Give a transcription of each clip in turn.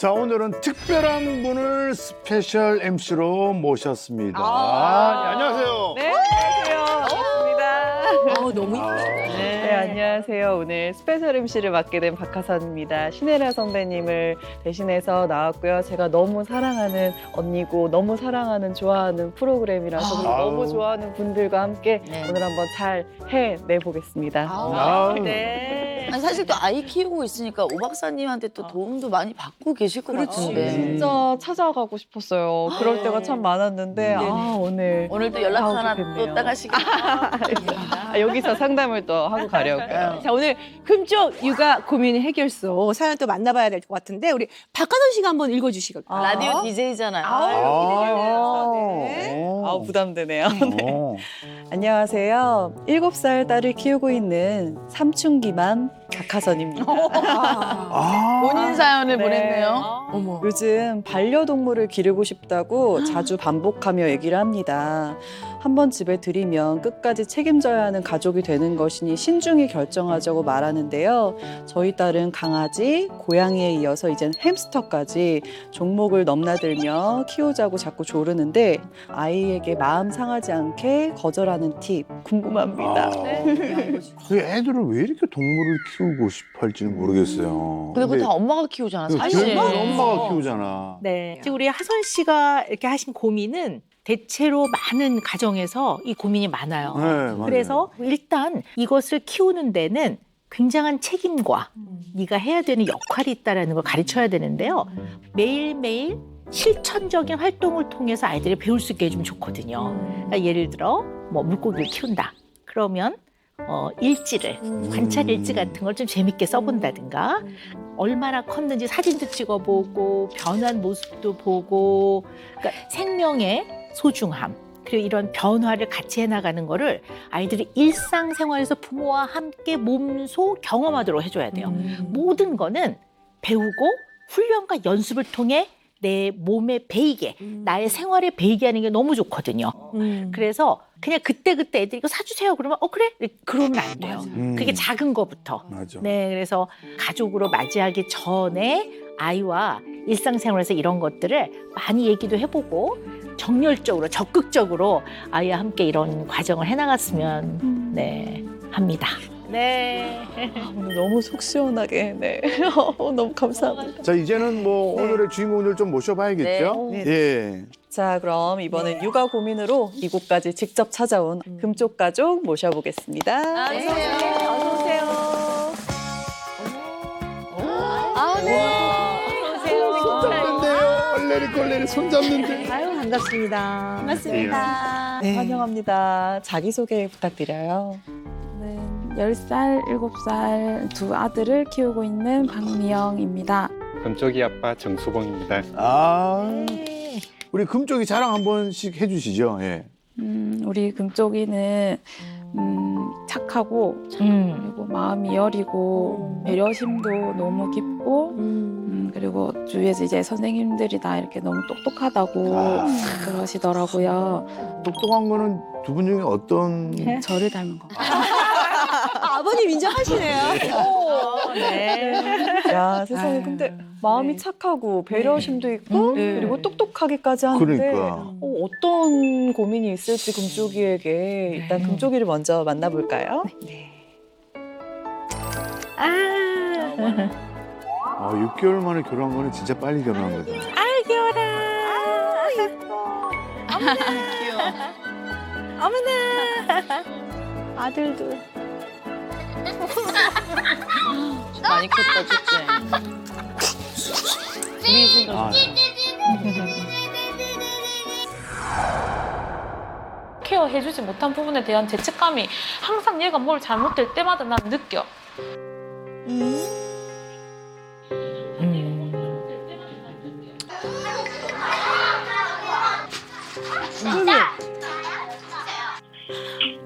자, 오늘은 특별한 분을 스페셜 MC로 모셨습니다. 네, 안녕하세요. 네, 안녕하세요. 반갑습니다. 너무 네, 안녕하세요. 오늘 스페셜 MC를 맡게 된 박하선입니다. 신혜라 선배님을 대신해서 나왔고요. 제가 너무 사랑하는 언니고 너무 사랑하는 좋아하는 프로그램이라서 그리고 너무 좋아하는 분들과 함께 오늘 한번 잘 해내보겠습니다. 네. 아니, 사실 또 아이 키우고 있으니까 오 박사님한테 또 도움도 많이 받고 계실 것 같은데. 진짜 찾아가고 싶었어요. 그럴 때가 참 많았는데 오늘 오늘 또 연락 하나 또 좋겠네요. 따가시겠다. 여기서 상담을 또 하고 가려고요. 자, 오늘 금쪽 육아 고민 해결소 사연 또 만나봐야 될 것 같은데 우리 박하선 씨가 한번 읽어주시겠어요? 라디오 DJ잖아요. 부담되네요. 어. 안녕하세요. 7살 딸을 키우고 있는 삼춘기맘 박하선입니다. 본인 사연을 네. 보냈네요. 요즘 반려동물을 기르고 싶다고 자주 반복하며 얘기를 합니다. 한번 집에 들이면 끝까지 책임져야 하는 가족이 되는 것이니 신중히 결정하자고 말하는데요. 저희 딸은 강아지, 고양이에 이어서 이젠 햄스터까지 종목을 넘나들며 키우자고 자꾸 조르는데 아이에게 마음 상하지 않게 거절하는 팁 궁금합니다. 그 애들은 왜 이렇게 동물을 키우고 싶어 할지는 모르겠어요. 근데 그거 다 엄마가 키우잖아, 사실. 결국은 엄마가 키우잖아. 네. 지금 우리 하선 씨가 이렇게 하신 고민은 대체로 많은 가정에서 이 고민이 많아요. 네, 맞아요. 그래서 일단 이것을 키우는 데는 굉장한 책임과 네가 해야 되는 역할이 있다는 걸 가르쳐야 되는데요. 매일매일 실천적인 활동을 통해서 아이들이 배울 수 있게 해주면 좋거든요. 그러니까 예를 들어 뭐 물고기를 키운다. 그러면 일지를 관찰 일지 같은 걸 좀 재밌게 써본다든가 얼마나 컸는지 사진도 찍어보고 변한 모습도 보고 그러니까 생명의 소중함 그리고 이런 변화를 같이 해나가는 거를 아이들이 일상생활에서 부모와 함께 몸소 경험하도록 해줘야 돼요. 모든 거는 배우고 훈련과 연습을 통해 내 몸에 배이게 나의 생활에 배이게 하는 게 너무 좋거든요. 그래서 그냥 그때그때 애들이 이거 사주세요 그러면 그래? 그러면 안 돼요. 그게 작은 거부터. 맞아. 네, 그래서 가족으로 맞이하기 전에 아이와 일상생활에서 이런 것들을 많이 얘기도 해보고 정열적으로 적극적으로 아이와 함께 이런 과정을 해나갔으면 네 합니다. 네. 오늘 너무 속 시원하게 너무 감사합니다. 자, 이제는 뭐 오늘의 주인공을 좀 모셔봐야겠죠? 네. 예. 자, 그럼 이번엔 육아 고민으로 이곳까지 직접 찾아온 금쪽 가족 모셔보겠습니다. 네. 어서 오세요. 꼴레리 손 잡는데. 아유 반갑습니다. 반갑습니다. 네. 환영합니다. 자기소개 부탁드려요. 네, 10살, 7살 두 아들을 키우고 있는 박미영입니다. 금쪽이 아빠 정수봉입니다. 우리 금쪽이 자랑 한 번씩 해주시죠. 예. 우리 금쪽이는 착하고 그리고 마음이 여리고 배려심도 너무 깊고 그리고 주위에서 이제 선생님들이 다 이렇게 너무 똑똑하다고 그러시더라고요. 똑똑한 거는 두 분 중에 어떤? 저를 닮은 거. 아버님 인정하시네요. 네. 야, 세상에 아유, 근데 마음이 네. 착하고 배려심도 있고 그리고 똑똑하기까지 하는데 그러니까. 어떤 고민이 있을지 금쪽이에게 일단 금쪽이를 먼저 만나볼까요? 아, 6개월 만에 결혼한 거는 진짜 빨리 결혼한 거죠. 귀여워. 아들도. 많이 컸다, 좋지? 우리 생각. 아, 케어해주지 못한 부분에 대한 죄책감이 항상 얘가 뭘 잘못될 때마다 난 느껴.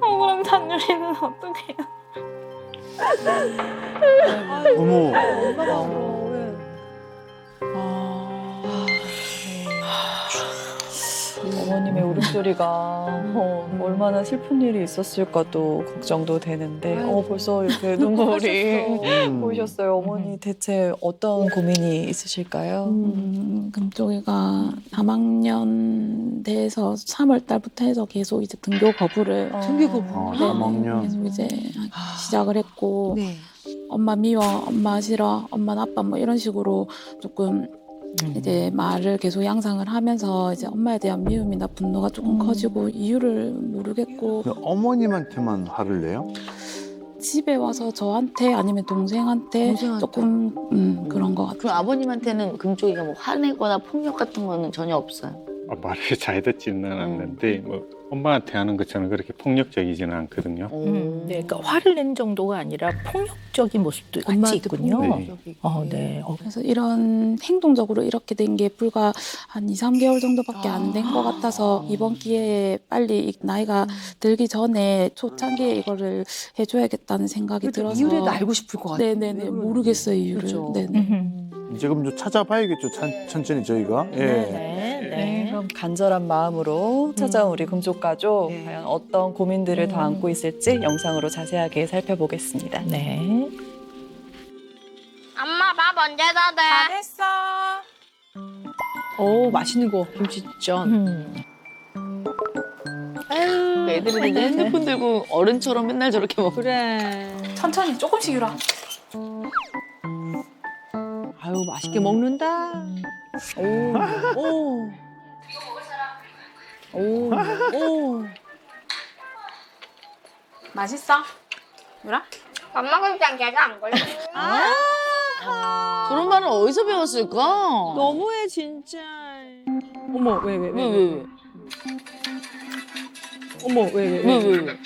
그럼 잔유리는 어떻게 해요? 어머. 어머님의 울음소리 목소리가 얼마나 슬픈 일이 있었을까도 걱정도 되는데 벌써 이렇게 눈물이 보이셨어요. 어머니 대체 어떤 고민이 있으실까요? 금쪽이가 3학년 돼서 3월 달부터 해서 계속 이제 등교 거부를 등교 거부. 네, 3학년. 계속 이제 시작을 했고 네. 엄마 미워, 엄마 싫어, 엄마 나빠 뭐 이런 식으로 조금 이제 말을 계속 양상을 하면서 이제 엄마에 대한 미움이나 분노가 조금 커지고 이유를 모르겠고 어머님한테만 화를 내요? 집에 와서 저한테 아니면 동생한테 조금 그런 것 같아요. 그럼 아버님한테는 금쪽이가 뭐 화내거나 폭력 같은 거는 전혀 없어요. 말을 잘 듣지는 않는데 뭐 엄마한테 하는 것처럼 그렇게 폭력적이지는 않거든요. 네, 그러니까 화를 내는 정도가 아니라 폭력적인 모습도 같이 엄마한테 있군요. 폭력적이고. 네. 그래서 이런 행동적으로 이렇게 된 게 불과 한 2, 3개월 정도밖에 안 된 것 같아서 이번 기회에 빨리 나이가 들기 전에 초창기에 이거를 해줘야겠다는 생각이 들어서 이유라도 알고 싶을 것 같아요. 네네네 모르겠어요 이유를. 그렇죠. 네네. 이제 그럼 좀 찾아봐야겠죠. 천천히 저희가. 예. 네, 그럼 간절한 마음으로 찾아온 우리 금쪽 가족 네. 과연 어떤 고민들을 더 안고 있을지 영상으로 자세하게 살펴보겠습니다. 네. 엄마 밥 언제 다 돼? 됐어. 오, 맛있는 거 김치전. 애들은 이제 핸드폰 들고 어른처럼 맨날 저렇게 먹어. 그래. 천천히 조금씩 유라. 아유, 맛있게 먹는다. 오. 오. 오. 오. 맛있어? 유라? 엄마 그냥 걔가 안 걸려. 저런 말은 어디서 배웠을까? 너무해 진짜. 어머, 왜? 왜? 어머, 왜?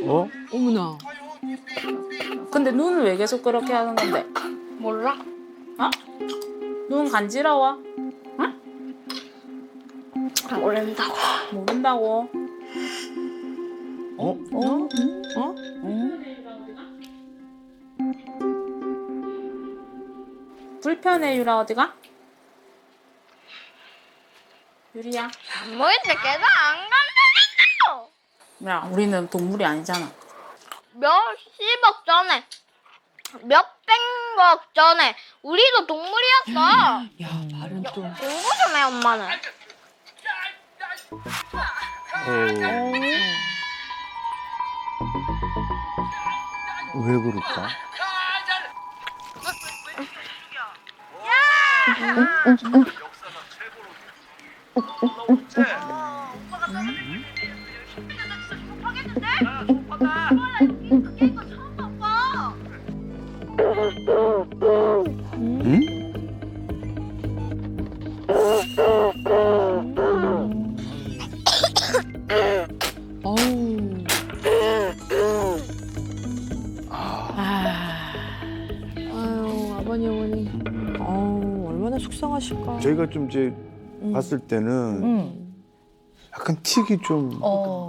어? 어머나. 근데 눈은 왜 계속 그렇게 하는 건데? 몰라. 눈 간지러워? 모른다고. 모른다고. 불편해 유라 어디가? 유리야. 뭐 이제 걔가 안 간다니까. 야 우리는 동물이 아니잖아. 몇십억 전에, 몇백억 전에 우리도 동물이었어. 야, 말은 또. 공부 좀 해 엄마는. 왜 그럴까? 응? 어우. 아유, 아버님, 어머니. 어우, 얼마나 속상하실까. 저희가 좀 이제 봤을 때는 약간 틱이 좀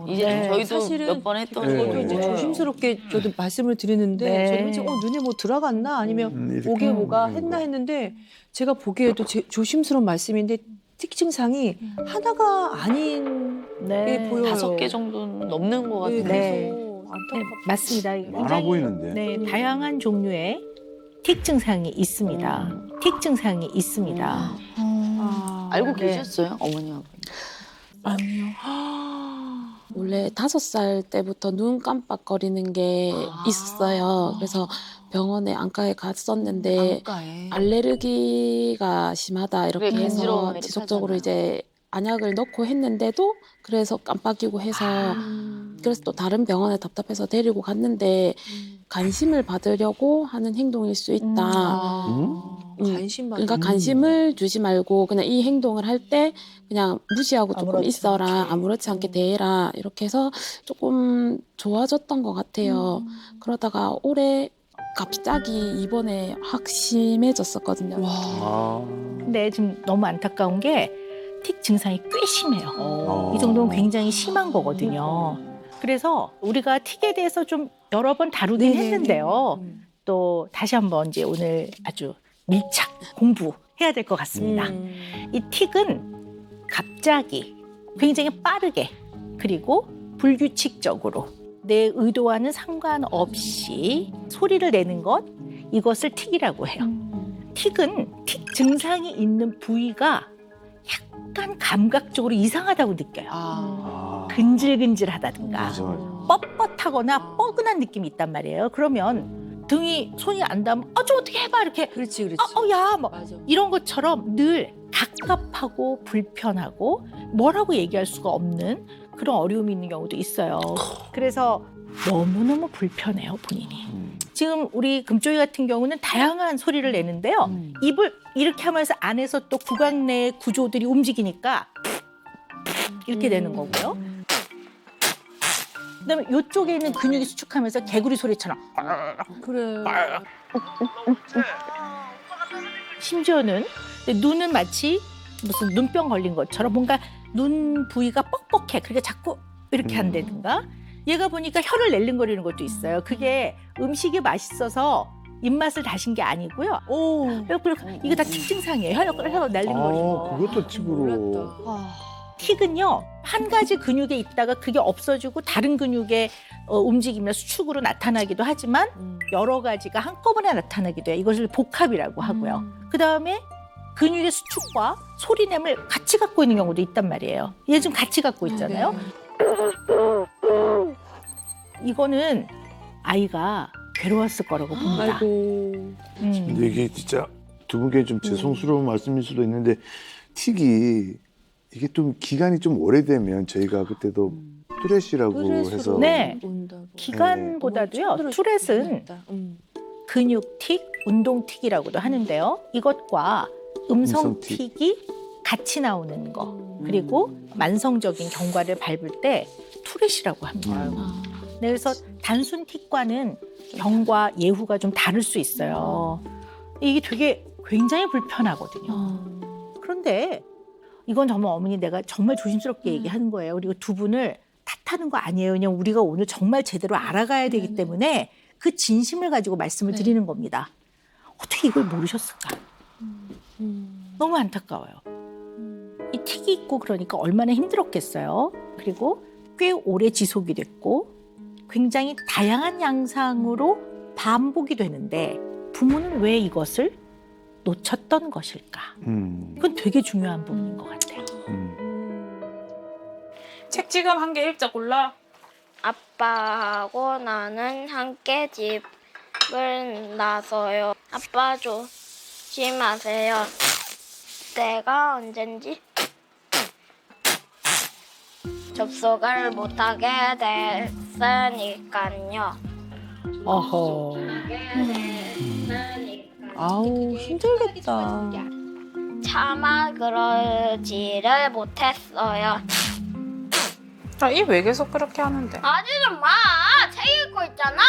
이제 네, 저희도 사실은 몇 번 했던 네. 저도 이제 거고. 조심스럽게 저도 말씀을 드리는데 네. 저는 이제 눈에 뭐 들어갔나 아니면 이렇게 목에 뭐가 하는 했나 거. 했는데 제가 보기에도 조심스러운 말씀인데 틱 증상이 하나가 아닌 게 보여요. 5개 정도는 넘는 것 같은데. 네. 그래서 네, 맞습니다. 많아 보이는데. 네, 다양한 종류의 틱 증상이 있습니다. 틱 증상이 있습니다. 아, 알고 네. 계셨어요, 어머니하고? 아니요. 원래 5살 때부터 눈 깜빡거리는 게 있었어요. 그래서 병원에 안과에 갔었는데 안가에. 알레르기가 심하다 이렇게 그래, 해서 간지러움 이렇게 지속적으로 하잖아요. 이제 안약을 넣고 했는데도 그래서 깜빡이고 해서 그래서 또 다른 병원에 답답해서 데리고 갔는데 관심을 받으려고 하는 행동일 수 있다. 관심 받는. 그러니까 관심을 주지 말고 그냥 이 행동을 할 때 그냥 무시하고 조금 아무렇지 있어라. 아무렇지 않게 대해라. 이렇게 해서 조금 좋아졌던 것 같아요. 그러다가 올해 갑자기 이번에 확 심해졌었거든요. 아. 근데 지금 너무 안타까운 게 틱 증상이 꽤 심해요. 어. 이 정도면 굉장히 심한 거거든요. 그래서 우리가 틱에 대해서 좀 여러 번 다루긴 네네네. 했는데요. 또 다시 한번 이제 오늘 아주 밀착 공부해야 될 것 같습니다. 이 틱은 갑자기 굉장히 빠르게 그리고 불규칙적으로 내 의도와는 상관없이 소리를 내는 것, 이것을 틱이라고 해요. 틱은 틱 증상이 있는 부위가 약간 감각적으로 이상하다고 느껴요. 근질근질하다든가 맞아, 맞아. 뻣뻣하거나 뻐근한 느낌이 있단 말이에요. 그러면 등이 손이 안 닿으면 좀 어떻게 해봐 이렇게 그렇지, 그렇지. 야 뭐 맞아. 이런 것처럼 늘 갑갑하고 불편하고 뭐라고 얘기할 수가 없는 그런 어려움이 있는 경우도 있어요. 그래서 너무너무 불편해요, 본인이. 지금 우리 금쪽이 같은 경우는 다양한 소리를 내는데요. 입을 이렇게 하면서 안에서 또 구강 내 구조들이 움직이니까 이렇게 되는 거고요. 그다음에 이쪽에 있는 근육이 수축하면서 개구리 소리처럼 그래. 심지어는 눈은 마치 무슨 눈병 걸린 것처럼 뭔가 눈 부위가 뻑뻑해. 그러니까 자꾸 이렇게 한다든가. 얘가 보니까 혀를 낼름거리는 것도 있어요. 그게 음식이 맛있어서 입맛을 다신 게 아니고요. 이거 다 틱 증상이에요. 혀 낼름거리는 거. 그것도 틱으로. 틱은요, 한 가지 근육에 있다가 그게 없어지고 다른 근육에 움직이며 수축으로 나타나기도 하지만 여러 가지가 한꺼번에 나타나기도 해요. 이것을 복합이라고 하고요. 그다음에 근육의 수축과 소리냄을 같이 갖고 있는 경우도 있단 말이에요. 얘 지금 같이 갖고 있잖아요. 이거는 아이가 괴로웠을 거라고 봅니다. 아이고. 근데 이게 진짜 두 분께 좀 죄송스러운 말씀일 수도 있는데 틱이 이게 좀 기간이 좀 오래되면 저희가 그때도 뚜렛이라고 해서 네. 온다고. 기간보다도요. 뚜렛은 근육 틱, 운동 틱이라고도 하는데요. 이것과 음성 음성 틱. 틱이 같이 나오는 거. 그리고 만성적인 경과를 밟을 때 뚜렛이라고 합니다. 네, 그래서 단순 틱과는 경과 예후가 좀 다를 수 있어요. 이게 되게 굉장히 불편하거든요. 그런데 이건 정말 어머니 내가 정말 조심스럽게 얘기하는 거예요. 그리고 두 분을 탓하는 거 아니에요. 그냥 우리가 오늘 정말 제대로 알아가야 되기 때문에 그 진심을 가지고 말씀을 드리는 겁니다. 어떻게 이걸 모르셨을까? 너무 안타까워요. 이 틱이 있고 그러니까 얼마나 힘들었겠어요. 그리고 꽤 오래 지속이 됐고 굉장히 다양한 양상으로 반복이 되는데 부모는 왜 이것을 놓쳤던 것일까? 이건 되게 중요한 부분인 것 같아요. 책 지금 한 개 읽자 골라. 아빠하고 나는 함께 집을 나서요. 아빠 조심하세요. 내가 언젠지 접속을 못하게 됐으니까요. 어허. 아우, 힘들겠다. 차마 그러지를 못했어요. 이 왜 계속 그렇게 하는데? 하지 좀 마! 책 읽고 있잖아!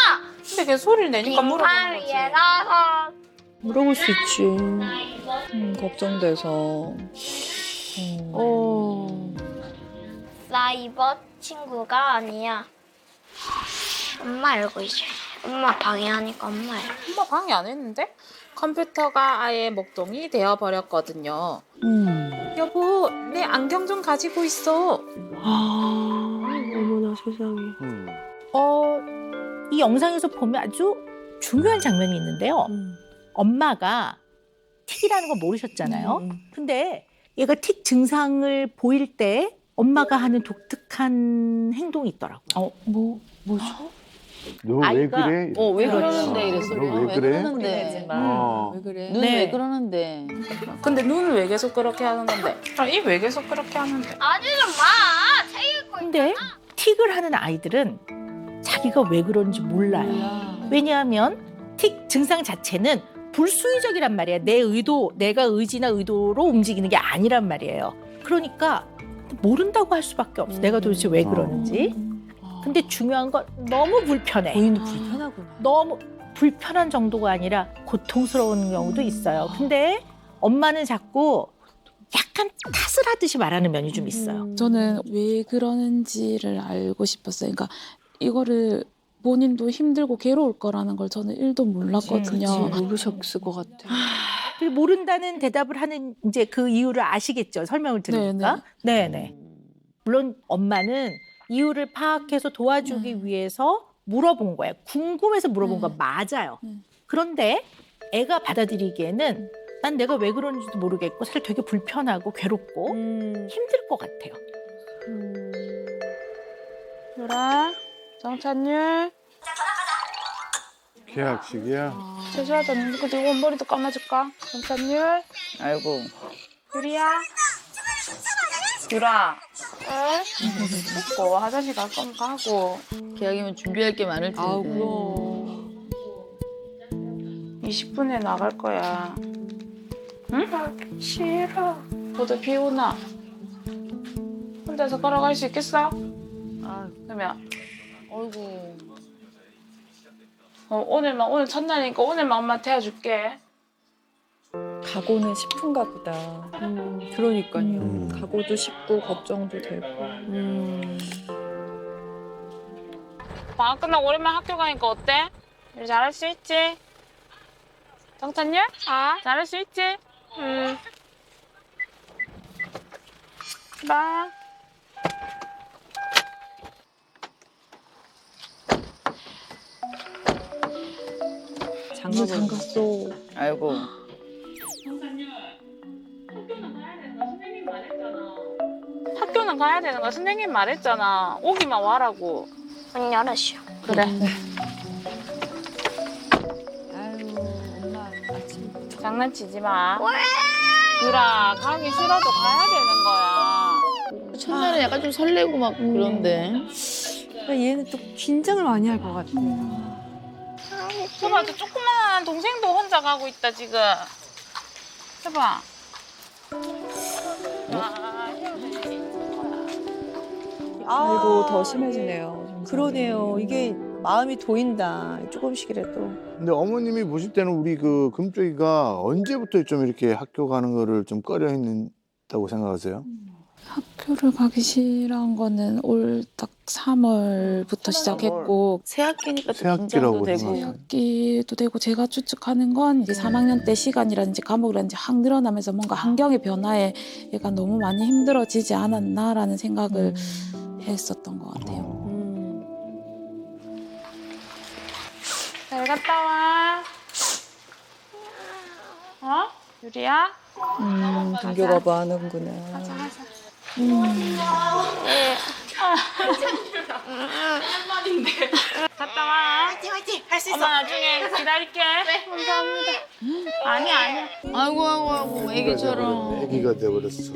근데 걔 소리를 내니까 빙판 물어보는 거지. 위에 가서 물어볼 수 있지. 걱정돼서. 사이버 친구가 아니야. 엄마 알고 있어. 엄마 방해하니까 엄마 알고. 엄마 방해 안 했는데? 컴퓨터가 아예 목동이 되어버렸거든요. 여보, 내 안경 좀 가지고 있어. 어머나 세상에. 이 영상에서 보면 아주 중요한 장면이 있는데요. 엄마가 틱이라는 거 모르셨잖아요. 근데 얘가 틱 증상을 보일 때 엄마가 하는 독특한 행동이 있더라고요. 뭐죠? 너 왜 아이가- 그래? 왜 그렇죠. 그러는데 이랬어. 너 왜 왜 그래? 그러는데. 왜 그래? 눈 네. 왜 그러는데. 근데 눈은 왜 계속 그렇게 하는 건데? 이 왜 계속 그렇게 하는데? 하지 좀 마! 책 읽고 근데 틱을 하는 아이들은 자기가 왜 그런지 몰라요. 왜냐하면 틱 증상 자체는 불수의적이란 말이야. 내 의도, 내가 의지나 의도로 움직이는 게 아니란 말이에요. 그러니까 모른다고 할 수밖에 없어. 내가 도대체 왜 그러는지. 근데 중요한 건 너무 불편해. 본인도 불편하구나. 너무 불편한 정도가 아니라 고통스러운 경우도 있어요. 근데 엄마는 자꾸 약간 탓을 하듯이 말하는 면이 좀 있어요. 저는 왜 그러는지를 알고 싶었어요. 그러니까 이거를 본인도 힘들고 괴로울 거라는 걸 저는 1도 몰랐거든요. 모르셨을 것 같아. 그리고 모른다는 대답을 하는 이제 그 이유를 아시겠죠? 설명을 들으니까. 네네. 물론 엄마는 이유를 파악해서 도와주기 위해서 물어본 거예요. 궁금해서 물어본 건 맞아요. 그런데 애가 받아들이기에는 난 내가 왜 그러는지도 모르겠고 사실 되게 불편하고 괴롭고 힘들 것 같아요. 유라, 정찬율. 계약식이야. 죄송하다. 근데 이거 머리도 감아줄까? 정찬율. 아이고. 유리야. 유라. 씻고 화장실 갈 거면 가고. 계약이면 준비할 게 많을 텐데. 아, 그럼. 20분에 나갈 거야. 응? 싫어. 모두 비 오나? 혼자서 걸어갈 수 있겠어? 그러면 아이고. 오늘 첫날이니까 오늘만 엄마 태워줄게. 각오는 싶은가 보다. 그러니까요. 각오도 쉽고 걱정도 되고. 방학 끝나고 오랜만에 학교 가니까 어때? 우리 잘할 수 있지? 정찬율? 잘할 수 있지? 봐. 장갑 잠갔어. 아이고. 학교는 가야 되는 거 선생님 말했잖아. 오기만 와라고. 언니 알았어. 그래. 아유, 엄마 아침 장난치지 마. 유라, 가기 싫어도 가야 되는 거야. 첫날은 약간 좀 설레고 막 그런데. 얘는 또 긴장을 많이 할 것 같아. 봐봐, 저 조그만 동생도 혼자 가고 있다, 지금. 해봐. 아이고 더 심해지네요. 그러네요. 이게 마음이 도인다. 조금씩이라도. 근데 어머님이 보실 때는 우리 그 금쪽이가 언제부터 좀 이렇게 학교 가는 거를 좀 꺼려 했다고 생각하세요? 학교를 가기 싫어한 거는 올 딱 3월부터 시작했고 새 학기니까 또 새학기라고 긴장도 되고. 생각해요. 학기도 되고 제가 추측하는 건 이제 3학년 때 시간이라든지 과목이라든지 확 늘어나면서 뭔가 환경의 변화에 얘가 너무 많이 힘들어지지 않았나라는 생각을 했었던 것 같아요. 잘 갔다 와. 어? 유리야? 등교가 뭐 하는구나. 갔다 와. 화이팅! 할 수 있어. 엄마 나중에 기다릴게. 감사합니다. 아니야. 아이고, 애기처럼. 애기가 돼버렸어.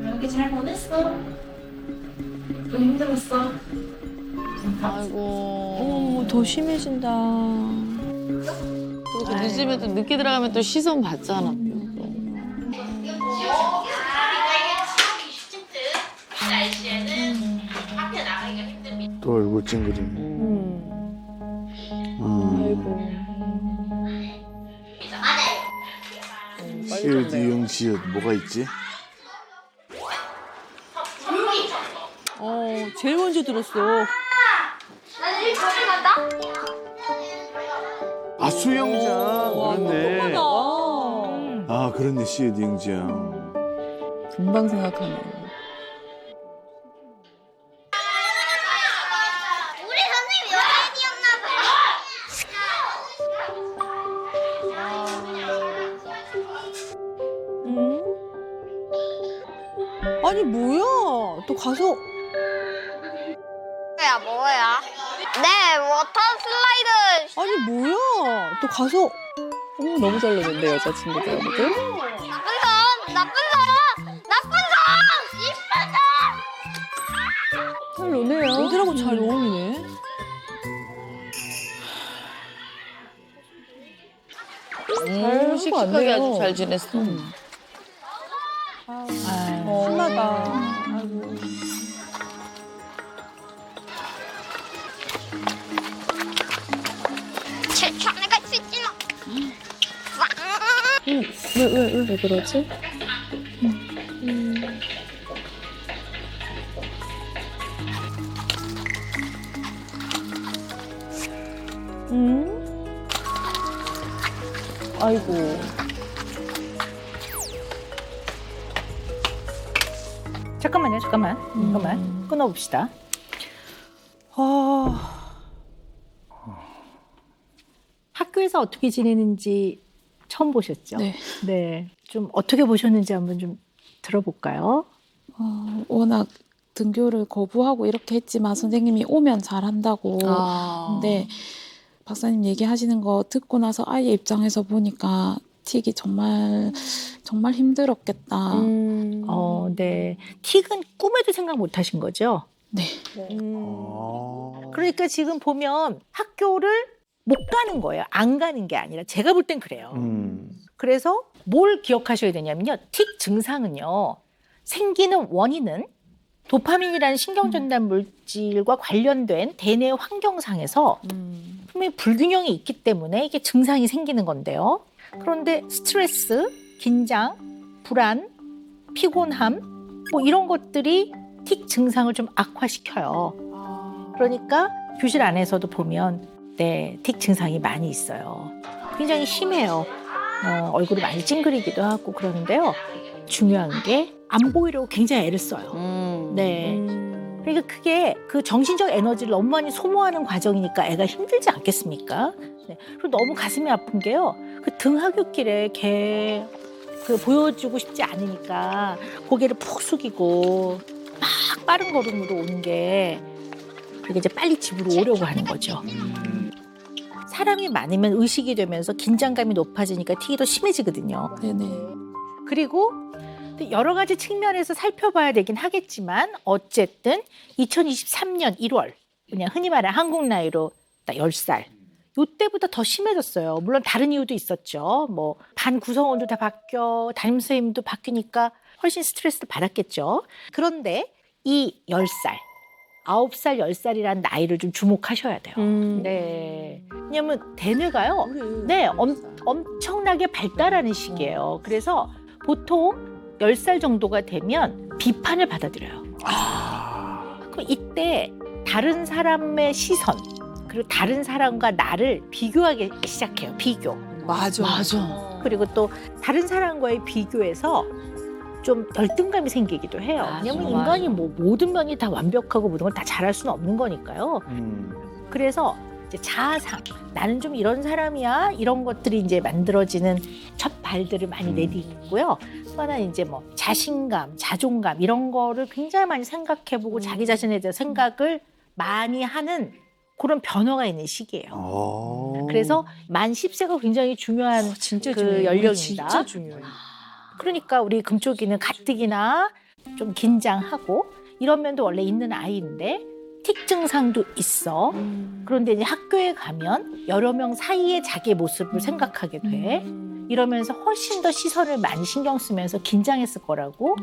여기 잘 보냈어. 좀 힘들었어. 아이고. 더 심해진다. 또 늦으면 또 늦게 들어가면 또 시선 받잖아. 또 얼굴 찡그리네. 시읒, 이응, 시읒 뭐가 있지? 제일 먼저 들었어. 나 내일 저기 간다. 아 수영장. 그렇네. 아 그렇네 시읒, 이응, 지양. 금방 생각하네. 우리 선생님 연예인이었나 아니 뭐야? 또 가서 야 뭐야? 네 워터 슬라이드. 아니 뭐야? 또 가서 너무 잘 노는데 여자친구들 아무들. 나쁜 놈. 잘 노네요. 애들하고 잘 어울리네. 잘 씩씩하게 왔네요. 아주 잘 지냈어. 신나다. 전에 갈 수 있지 마. 왜 그러지? 아이고. 잠깐만요, 잠깐만 끊어봅시다. 학교에서 어떻게 지내는지 처음 보셨죠? 네. 네. 좀 어떻게 보셨는지 한번 좀 들어볼까요? 워낙 등교를 거부하고 이렇게 했지만 선생님이 오면 잘한다고. 근데 박사님 얘기하시는 거 듣고 나서 아이 입장에서 보니까 틱이 정말 힘들었겠다. 네. 틱은 꿈에도 생각 못 하신 거죠? 네. 그러니까 지금 보면 학교를 못 가는 거예요. 안 가는 게 아니라 제가 볼 땐 그래요. 그래서 뭘 기억하셔야 되냐면요. 틱 증상은요. 생기는 원인은 도파민이라는 신경전달 물질과 관련된 대뇌 환경상에서 분명히 불균형이 있기 때문에 이게 증상이 생기는 건데요. 그런데 스트레스, 긴장, 불안, 피곤함 뭐 이런 것들이 틱 증상을 좀 악화시켜요. 그러니까 교실 안에서도 보면 네, 틱 증상이 많이 있어요. 굉장히 심해요. 얼굴이 많이 찡그리기도 하고 그러는데요. 중요한 게 안 보이려고 굉장히 애를 써요. 네. 그러니까 그게 그 정신적 에너지를 너무 많이 소모하는 과정이니까 애가 힘들지 않겠습니까? 네. 그리고 너무 가슴이 아픈 게요. 그 등하굣길에 걔 그 보여주고 싶지 않으니까 고개를 푹 숙이고 막 빠른 걸음으로 오는 게 그게 이제 빨리 집으로 오려고 하는 거죠. 사람이 많으면 의식이 되면서 긴장감이 높아지니까 틱이 더 심해지거든요. 네네. 그리고 여러 가지 측면에서 살펴봐야 되긴 하겠지만 어쨌든 2023년 1월 그냥 흔히 말하는 한국 나이로 딱 10살 이때보다 더 심해졌어요. 물론 다른 이유도 있었죠. 뭐 반 구성원도 다 바뀌어 담임선생님도 바뀌니까 훨씬 스트레스를 받았겠죠. 그런데 이 10살 9살, 10살이라는 나이를 좀 주목하셔야 돼요. 네. 왜냐면 대뇌가요. 네, 엄청나게 발달하는 시기예요. 그래서 보통 10살 정도가 되면 비판을 받아들여요. 그럼 이때 다른 사람의 시선, 그리고 다른 사람과 나를 비교하기 시작해요. 비교. 맞아. 그리고 또 다른 사람과의 비교에서 좀 열등감이 생기기도 해요. 왜냐면 인간이 뭐 모든 면이 다 완벽하고 모든 걸 다 잘할 수는 없는 거니까요. 그래서 이제 자아상, 나는 좀 이런 사람이야 이런 것들이 이제 만들어지는 첫 발들을 많이 내딛고요. 또 하나 이제 뭐 자신감, 자존감 이런 거를 굉장히 많이 생각해보고 자기 자신에 대해서 생각을 많이 하는 그런 변화가 있는 시기예요. 그래서 만 10세가 굉장히 중요한 진짜 그 중요해요. 연령입니다. 진짜 중요해요. 그러니까 우리 금쪽이는 가뜩이나 좀 긴장하고 이런 면도 원래 있는 아이인데 틱 증상도 있어. 그런데 이제 학교에 가면 여러 명 사이에 자기의 모습을 생각하게 돼. 이러면서 훨씬 더 시선을 많이 신경 쓰면서 긴장했을 거라고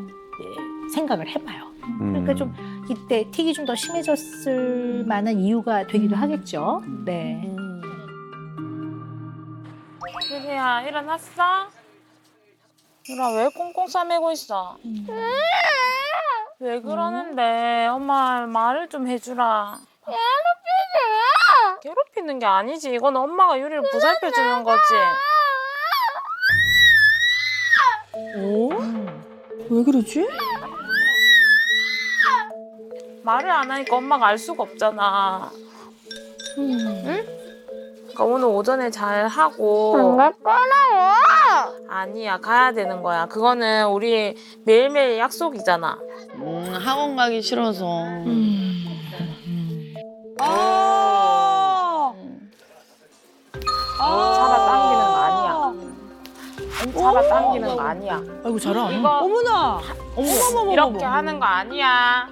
생각을 해봐요. 그러니까 좀 이때 틱이 좀 더 심해졌을 만한 이유가 되기도 하겠죠. 네. 유리야 일어났어? 유라 왜 꽁꽁 싸매고 있어? 왜 그러는데? 엄마 말을 좀 해주라. 괴롭히는 게 아니지. 이건 엄마가 유리를 보살펴주는 거지. 왜 그러지? 말을 안 하니까 엄마가 알 수가 없잖아. 응? 그러니까 오늘 오전에 잘 하고. 안 갈 거라고. 아니야, 가야 되는 거야. 그거는 우리 매일매일 약속이잖아. 학원 가기 싫어서. 잡아당기는 거 아니야. 잡아당기는 거 아니야. 아이고 잘하. 이거 어머나. 어머머머머. 이렇게 하는 거 아니야.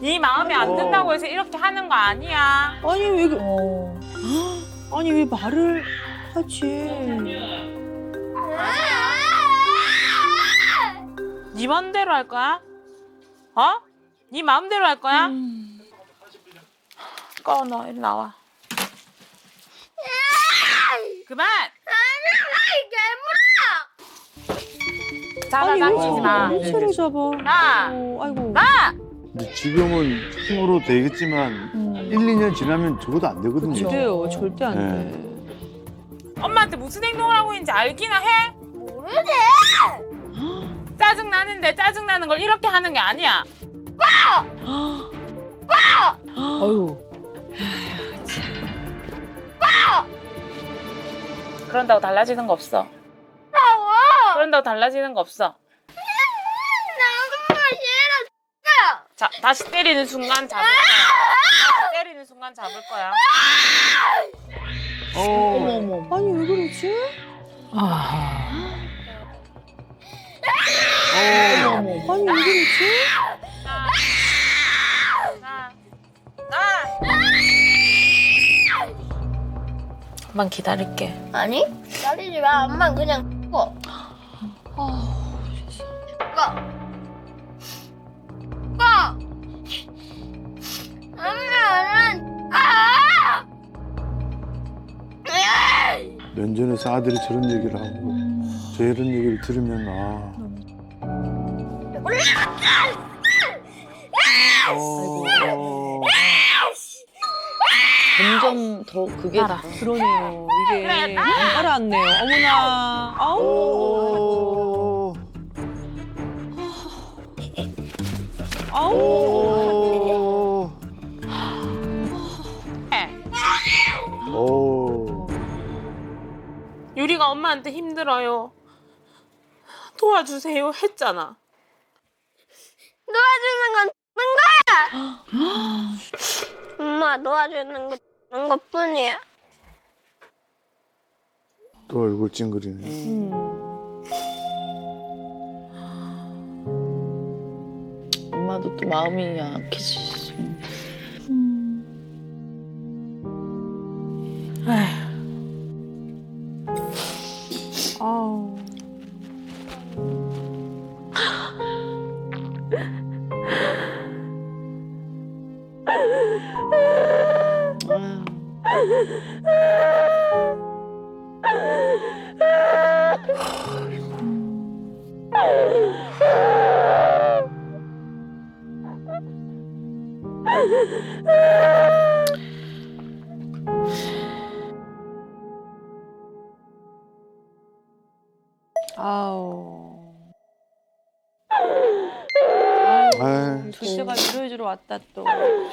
네 마음에 안 든다고 해서 이렇게 하는 거 아니야. 아니 왜 아니 왜 말을 하지? 네 맘대로 할 거야? 어? 네 마음대로 할 거야? 꺼, 이리 나와. 그만! 잡아당기지 마. 멘트를 잡아. 나! 아이고. 나! 근데 지금은 힘으로 되겠지만 1, 2년 지나면 저것도 안 되거든요. 그래요. 절대 안 돼. 엄마한테 무슨 행동을 하고 있는지 알기나 해? 모르지. 짜증 나는데 짜증 나는 걸 이렇게 하는 게 아니야. 어휴. 그런다고 달라지는 거 없어. 그런다고 달라지는 거 없어. 나 정말 싫어. 자, 다시 때리는 순간 잡을 거야. 다시 때리는 순간 잡을 거야. 아니 왜 그러지? 아니 왜 그러지? 엄만 기다릴게. 아니 기다리지 마. 엄마 그냥 죽어. 죽어. 엄마는 면전에서 아들이 저런 얘기를 하고 저런 얘기를 들으면 점점 더 그게 더 그러네요. 이게 따라왔네요. 어머나. 아우. 아우. 유리가 엄마한테 힘들어요. 도와주세요 했잖아. 도와주는 건 거야. 엄마 도와주는 거 그런 것뿐이야. 또 얼굴 찡그리네. 엄마도 또 마음이 약해지지. 아우. 아우. 아유. 둘째가 위로해주러 왔다 또. 아유.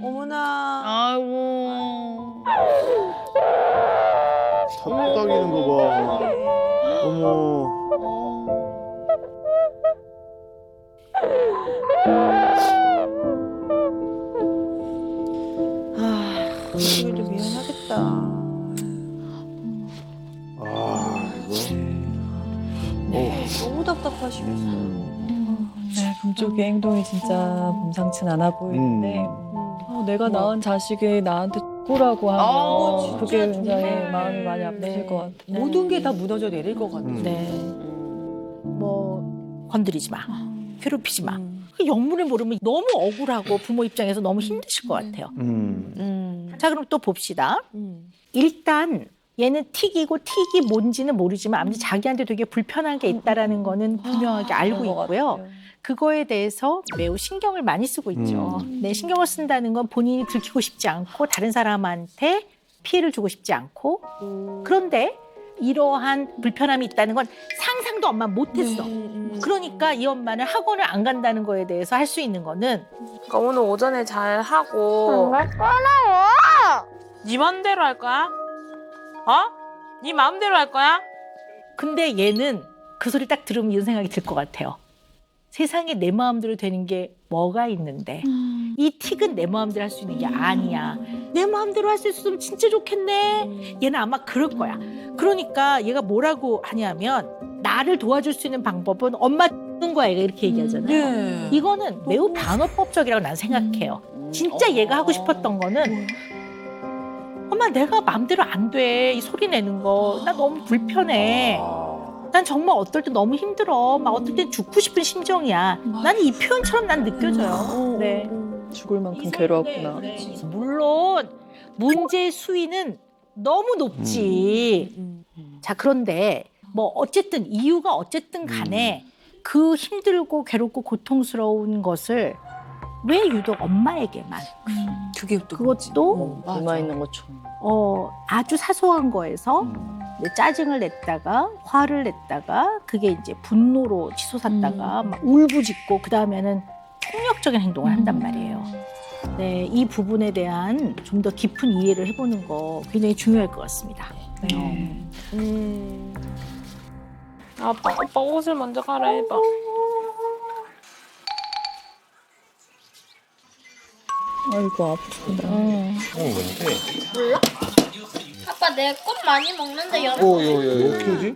어머나. 아이고. 탑딱이는 거 봐. 어머. 이거 좀 미안하겠다. 너무 답답하시겠어. 네, 금쪽이 행동이 진짜 범상치 않아 보이는데 내가 낳은 자식이 나한테 꾸라고 하면 그게 굉장히 마음이 많이 아프실 것 같아요. 모든 게 다 무너져 내릴 것 같아요. 네. 뭐 건드리지 마. 괴롭히지 마. 그 영문을 모르면 너무 억울하고 부모 입장에서 너무 힘드실 것 같아요. 자, 그럼 또 봅시다. 일단 얘는 틱이고 틱이 뭔지는 모르지만 아무튼 자기한테 되게 불편한 게 있다라는 거는 분명하게 알고 있고요. 그거에 대해서 매우 신경을 많이 쓰고 있죠. 네, 신경을 쓴다는 건 본인이 들키고 싶지 않고 다른 사람한테 피해를 주고 싶지 않고 그런데 이러한 불편함이 있다는 건 상상도 엄마 못했어. 그러니까 이 엄마는 학원을 안 간다는 거에 대해서 할 수 있는 거는 그러니까 오늘 오전에 잘 하고 정말 꺼라워. 네 맘대로 할 거야? 어? 네 마음대로 할 거야? 근데 얘는 그 소리 딱 들으면 이런 생각이 들 것 같아요. 세상에 내 마음대로 되는 게 뭐가 있는데 이 틱은 내 마음대로 할 수 있는 게 아니야. 내 마음대로 할 수 있으면 진짜 좋겠네. 얘는 아마 그럴 거야. 그러니까 얘가 뭐라고 하냐면 나를 도와줄 수 있는 방법은 엄마 X는 거야. 얘가 이렇게 얘기하잖아요. 이거는 매우 반어법적이라고 난 생각해요. 진짜 얘가 하고 싶었던 거는 엄마 내가 마음대로 안 돼. 이 소리 내는 거. 나 너무 불편해. 난 정말 어떨 때 너무 힘들어. 막 어떨 땐 죽고 싶은 심정이야. 나는 이 표현처럼 난 느껴져요. 네. 죽을 만큼 괴로웠구나. 물론 문제의 수위는 너무 높지. 자, 그런데 뭐 어쨌든 이유가 어쨌든 간에 그 힘들고 괴롭고 고통스러운 것을 왜 유독 엄마에게만 그게 또 그것도 얼마 있는 것처럼. 아주 사소한 거에서 이제 짜증을 냈다가 화를 냈다가 그게 이제 분노로 치솟았다가 막 울부짖고 그 다음에는 폭력적인 행동을 한단 말이에요. 네, 이 부분에 대한 좀 더 깊은 이해를 해보는 거 굉장히 중요할 것 같습니다. 네. 아빠 옷을 먼저 갈아입어. 아이고 아프다. 몰라? 아빠 내 꽃 많이 먹는데 여름. 뭐 키우지?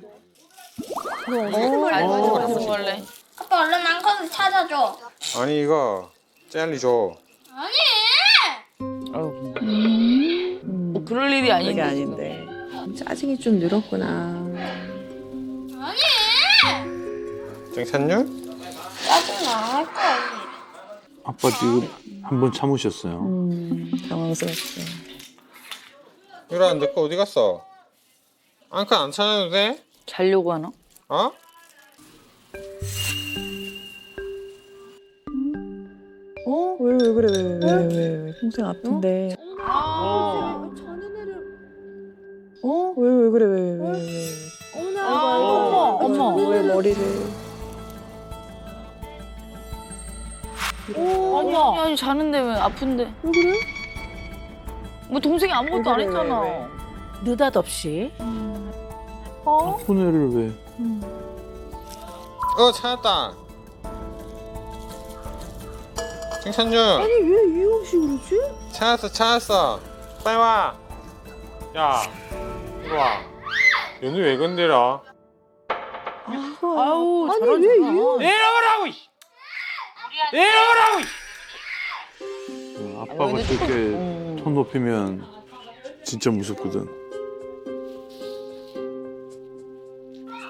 무슨 벌레? 아빠 얼른 앙컷을 찾아줘. 아니 이거 젤리 줘. 뭐 그럴 일이 그게 아닌데. 아닌데. 짜증이 좀 늘었구나. 정찬유? 짜증 나할 거야. 아빠 지금 한 번 참으셨어요. 당황스럽죠. 유라 너 거 어디 갔어? 앙카 안 찾아도 돼? 자려고 하나? 어? 왜 그래 왜 평생 아픈데. 왜 그래 왜. 어머. 왜 머리를. 아니 자는데 왜 아픈데? 왜 그래? 뭐 동생이 아무것도 안 했잖아. 느닷없이 아픈 애를 왜? 찾았다. 정찬유. 아니 왜 이유 없이 그러지? 찾았어. 빨리 와. 야, 이리 와. 연우 왜 건드려? 아우 아니 왜 이유? 내려오라고. 내려오라고. 아빠가 그렇게 톤 높이면 진짜 무섭거든.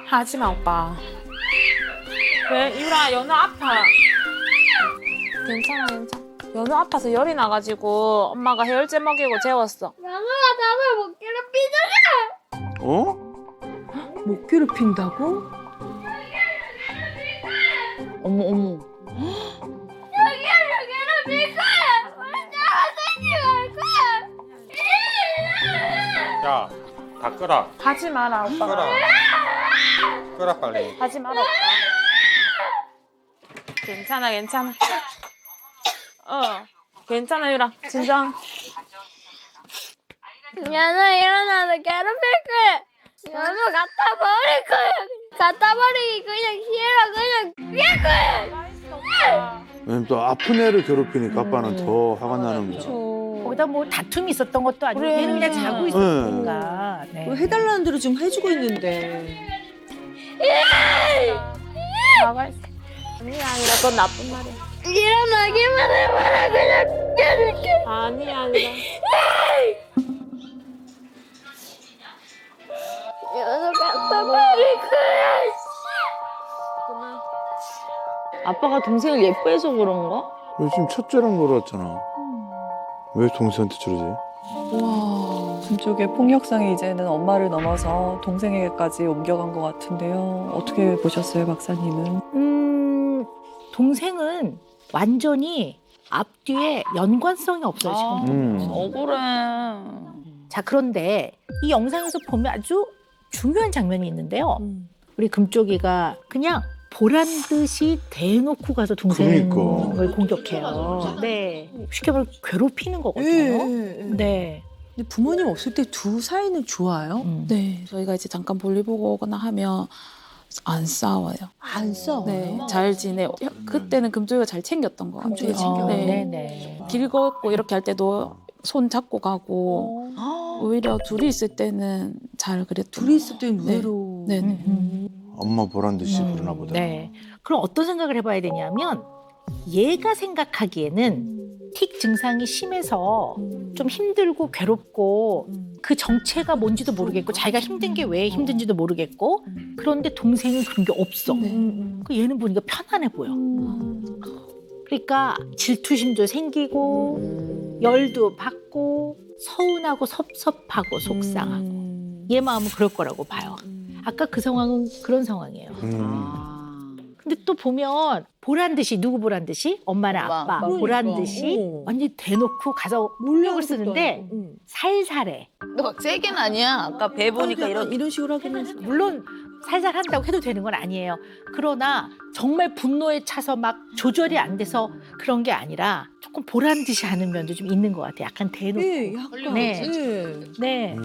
하지마 오빠. 왜 유라 연우 아파. 괜찮아. 연우 아파서 열이 나가지고 엄마가 해열제 먹이고 재웠어. 연우가 나를 못 괴롭히잖아. 어? 못 괴롭힌다고? 어머. 여기를 괴롭힐 거야. 혼자 생기할 거야. 야, 다 끄라. 하지 마라 오빠. 끄라 빨리. 하지 마라 오빠. 괜찮아. 괜찮아 유라. 진정. 연우 일어나서 괴롭힐 거야. 연우 갖다 버릴 거야. 갖다 버리기 그냥 싫어. 그냥 피할 거야. 왜냐면 또 아픈 애를 괴롭히니까 아빠는 더 화가 나는 거죠. 거기다 뭐 다툼이 있었던 것도 아니고 그래. 얘는 그냥 자고 있었으니까. 네. 뭐 해달라는 대로 지금 해주고 있는데. 나가 있어. 아니야 그건 나쁜 말이야. 일어나기만 해봐라. 그냥 괴롭게. 아니야. 연우 갖다 버릴 거야. 아빠가 동생을 예뻐해서 그런가? 요즘 첫째랑 놀았잖아. 왜 동생한테 저러지? 와, 한쪽의 폭력성이 이제는 엄마를 넘어서 동생에게까지 옮겨간 것 같은데요. 어떻게 보셨어요, 박사님은? 동생은 완전히 앞뒤에 연관성이 없어요, 지금. 억울해. 자, 그런데 이 영상에서 보면 아주 중요한 장면이 있는데요. 우리 금쪽이가 그냥 보란 듯이 대놓고 가서 동생을 그러니까. 공격해요. 네. 쉽게 말해 괴롭히는 거거든요. 네. 근데 부모님 없을 때 두 사이는 좋아요? 네, 저희가 이제 잠깐 볼일 보고 오거나 하면 안 싸워요. 안 싸워요? 네, 잘 지내요. 그때는 금쪽이가 잘 챙겼던 것 같아요. 금쪽이가 챙겨요? 네네. 길 걷고 이렇게 할 때도 손 잡고 가고 오히려 둘이 있을 때는 잘 그랬던 둘이 것 있을 때는 네. 의외로. 네네. 엄마 보란 듯이 그러나 보다. 네. 그럼 어떤 생각을 해봐야 되냐면 얘가 생각하기에는 틱 증상이 심해서 좀 힘들고 괴롭고 그 정체가 뭔지도 모르겠고 자기가 힘든 게 왜 힘든지도 모르겠고 그런데 동생은 그런 게 없어. 그 얘는 보니까 편안해 보여. 그러니까 질투심도 생기고 열도 받고 서운하고 섭섭하고 속상하고 얘 마음은 그럴 거라고 봐요. 아까 그 상황은 그런 상황이에요. 근데 또 보면 보란 듯이 누구 보란 듯이 엄마나 아빠 그러니까. 보란 듯이 어. 완전 대놓고 가서 폭력을 쓰는데 살살해. 근데 막 세게는 아니야. 아까 배 보니까 이런 식으로 하기는 물론 살살 한다고 해도 되는 건 아니에요. 그러나 정말 분노에 차서 막 조절이 안 돼서 그런 게 아니라 조금 보란 듯이 하는 면도 좀 있는 것 같아요. 약간 대놓고. 네, 약간 네. 네. 네.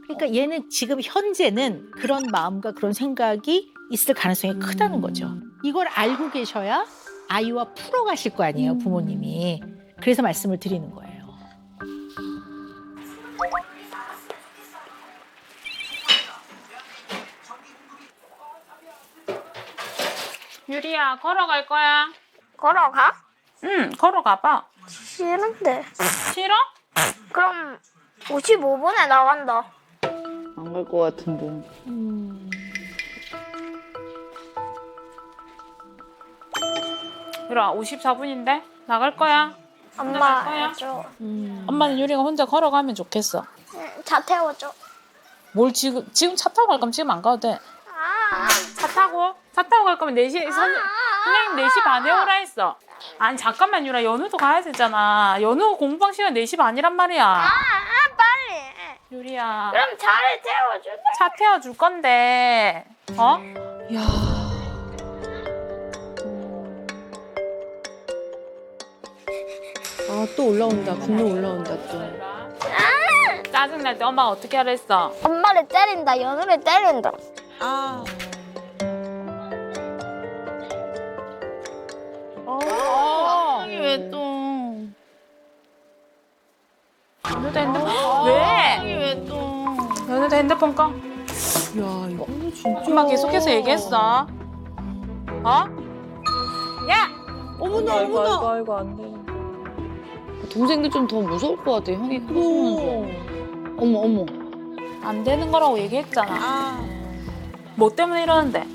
그러니까 얘는 지금 현재는 그런 마음과 그런 생각이 있을 가능성이 크다는 거죠. 이걸 알고 계셔야 아이와 풀어가실 거 아니에요, 부모님이. 그래서 말씀을 드리는 거예요. 유리야, 걸어갈 거야. 걸어가? 응, 걸어가봐. 싫은데. 싫어? 그럼 55분에 나간다. 안 갈 것 같은데. 유라, 54분인데 나갈 거야. 엄마 거야? 해줘. 엄마는 유리가 혼자 걸어가면 좋겠어. 차 태워줘. 뭘 지금 차 타고 갈 거면 지금 안 가도 돼. 차 타고 갈 거면 4시 선생님 4시 반에 오라 했어. 아니 잠깐만 유라, 연우도 가야 되잖아. 연우 공부방 시간 4시 반이란 말이야. 빨리. 유리야, 그럼 차를 태워줄래? 차 태워줄 건데 어? 야. 아, 또 올라온다. 분노 올라온다 또. 짜증날 때 엄마가 어떻게 하라 했어? 엄마를 때린다. 연우를 때린다. 아. 왜 또? 연우도 핸드폰 왜? 왜 또? 연우도 핸드폰 꺼. 야, 이거는 진짜. 엄마 계속해서 얘기했어. 어? 야! 어머나, 아이고, 어머나. 아이고, 아이고, 안 돼. 동생들 좀 더 무서울 것 같아. 형이 커지면서. 어머. 안 되는 거라고 얘기했잖아. 뭐 때문에 이러는데?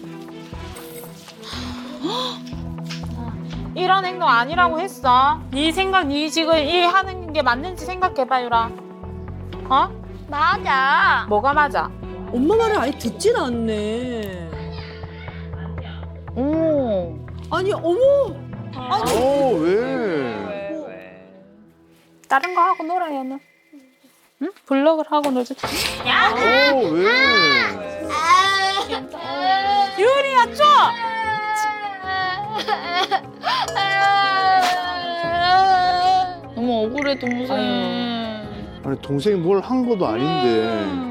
이런 행동 아니라고 했어. 네 생각, 네 지금 이 하는 게 맞는지 생각해봐, 유라. 어? 맞아. 뭐가 맞아? 엄마 말을 아예 듣질 않네. 어머. 아니, 어머. 왜? 다른 거 하고 놀아, 연우. 응? 블럭을 하고 놀자. 왜? 유리야, 좀! 너무 억울해 동생. 아니 동생이 뭘 한 것도 아닌데.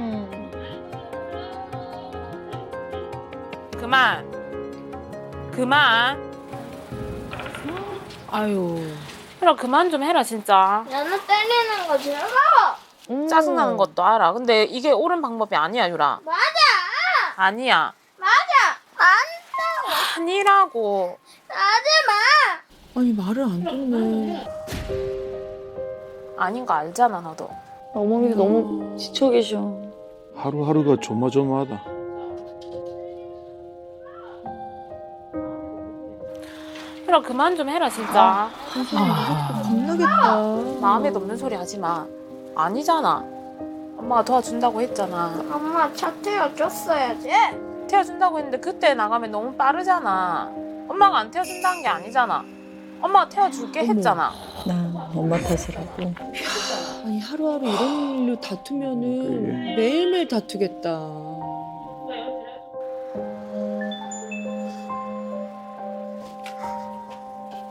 그만. 아유. 유라, 그만 좀 해라, 진짜. 연우 때리는 거 즐거워. 짜증나는 것도 알아. 근데 이게 옳은 방법이 아니야, 유라. 맞아. 아니야. 맞아. 아니라고. 하지 마. 아니, 말을 안 듣네. 아닌 거 알잖아, 너도. 어머니가 너무 지쳐 계셔. 하루하루가 조마조마하다. 유라, 그만 좀 해라, 진짜. 겁나겠다. 마음에도 없는 소리 하지 마. 아니잖아. 엄마가 도와준다고 했잖아. 엄마 차 태워줬어야지. 태워준다고 했는데 그때 나가면 너무 빠르잖아. 엄마가 안 태워준다는 게 아니잖아. 엄마가 태워줄게 했잖아. 나 엄마 탓이라고. 아니, 하루하루 이런 일로 다투면은 그래. 매일매일 다투겠다.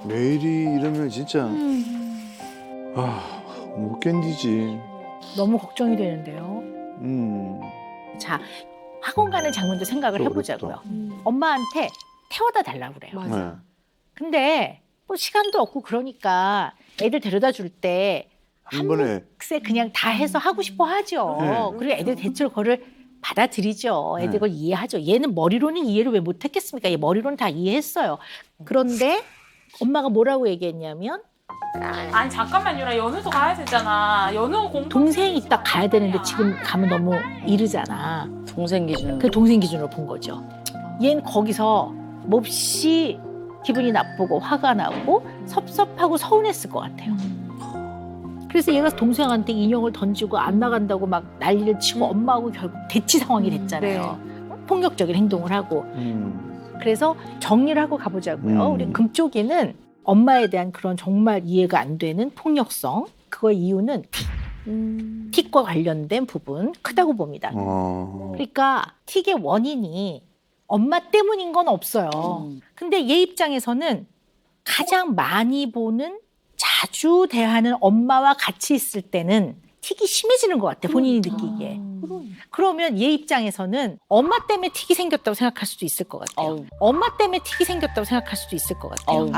매일이 이러면 진짜 못 견디지. 너무 걱정이 되는데요. 자, 학원 가는 장면도 생각을 또 해보자고요. 엄마한테 태워다 달라고 그래요. 맞아. 네. 근데 뭐 시간도 없고 그러니까 애들 데려다 줄 때 한 번에 글쎄 그냥 다 해서 하고 싶어 하죠. 네. 그리고 애들 대체로 그거를 받아들이죠. 애들 네. 그걸 이해하죠. 얘는 머리로는 이해를 왜 못했겠습니까? 얘 머리로는 다 이해했어요. 그런데 엄마가 뭐라고 얘기했냐면 아니 잠깐만 유라, 연우도 가야 되잖아. 연우 공부. 동생이 있다 가야 되는데 지금 가면 너무 이르잖아. 동생 기준. 그 동생 기준으로 본 거죠. 얘는 거기서 몹시 기분이 나쁘고 화가 나고 섭섭하고 서운했을 것 같아요. 그래서 얘가 동생한테 인형을 던지고 안 나간다고 막 난리를 치고 엄마하고 결국 대치 상황이 됐잖아요. 폭력적인 행동을 하고. 그래서 정리를 하고 가보자고요. 우리 금쪽이는 엄마에 대한 그런 정말 이해가 안 되는 폭력성, 그거의 이유는 틱과 관련된 부분 크다고 봅니다. 그러니까 틱의 원인이 엄마 때문인 건 없어요. 근데 얘 입장에서는 가장 많이 보는, 자주 대하는 엄마와 같이 있을 때는 틱이 심해지는 것 같아, 본인이 느끼기에. 그러면 얘 입장에서는 엄마 때문에 틱이 생겼다고 생각할 수도 있을 것 같아요. 엄마 때문에 틱이 생겼다고 생각할 수도 있을 것 같아요.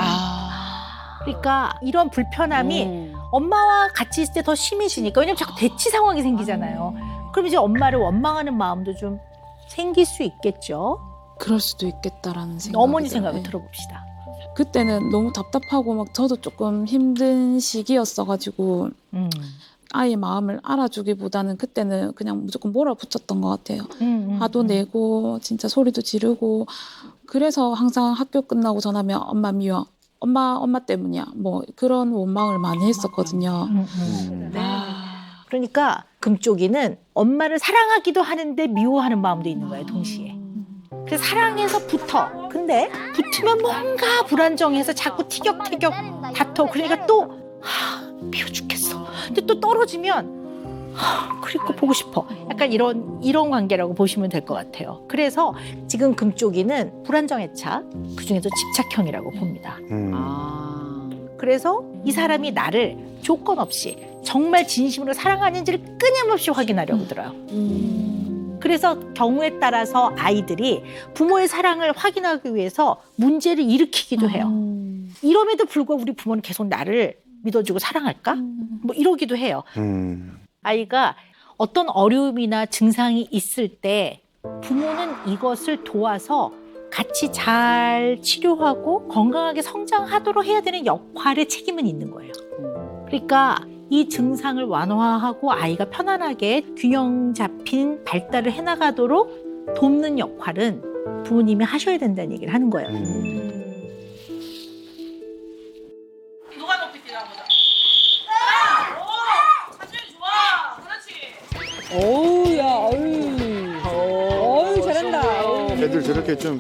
그러니까 이런 불편함이 엄마와 같이 있을 때 더 심해지니까, 왜냐면 자꾸 대치 상황이 생기잖아요. 그럼 이제 엄마를 원망하는 마음도 좀 생길 수 있겠죠. 그럴 수도 있겠다라는 생각이 어머니 들어요. 생각을 네. 들어봅시다. 그때는 너무 답답하고 막 저도 조금 힘든 시기였어가지고 아이의 마음을 알아주기보다는 그때는 그냥 무조건 몰아붙였던 것 같아요. 화도 내고 진짜 소리도 지르고, 그래서 항상 학교 끝나고 전화하면 엄마 미워, 엄마 때문이야, 뭐 그런 원망을 많이 했었거든요. 그러니까 금쪽이는 엄마를 사랑하기도 하는데 미워하는 마음도 있는 거예요, 동시에. 그래서 사랑해서 붙어. 근데 붙으면 뭔가 불안정해서 자꾸 티격태격 다퉈. 그러니까 또 미워 죽겠어. 근데 또 떨어지면 그리고 보고 싶어. 약간 이런 관계라고 보시면 될 것 같아요. 그래서 지금 금쪽이는 불안정애차, 그중에서 집착형이라고 봅니다. 그래서 이 사람이 나를 조건 없이 정말 진심으로 사랑하는지를 끊임없이 확인하려고 들어요. 그래서 경우에 따라서 아이들이 부모의 사랑을 확인하기 위해서 문제를 일으키기도 해요. 이럼에도 불구하고 우리 부모는 계속 나를 믿어주고 사랑할까? 뭐 이러기도 해요. 아이가 어떤 어려움이나 증상이 있을 때 부모는 이것을 도와서 같이 잘 치료하고 건강하게 성장하도록 해야 되는 역할의 책임은 있는 거예요. 그러니까 이 증상을 완화하고 아이가 편안하게 균형 잡힌 발달을 해나가도록 돕는 역할은 부모님이 하셔야 된다는 얘기를 하는 거예요. 누가 높이 뛰나 보자. 사진 좋아. 그렇지. 어우야, 어우, 잘한다. 어우. 애들 저렇게 좀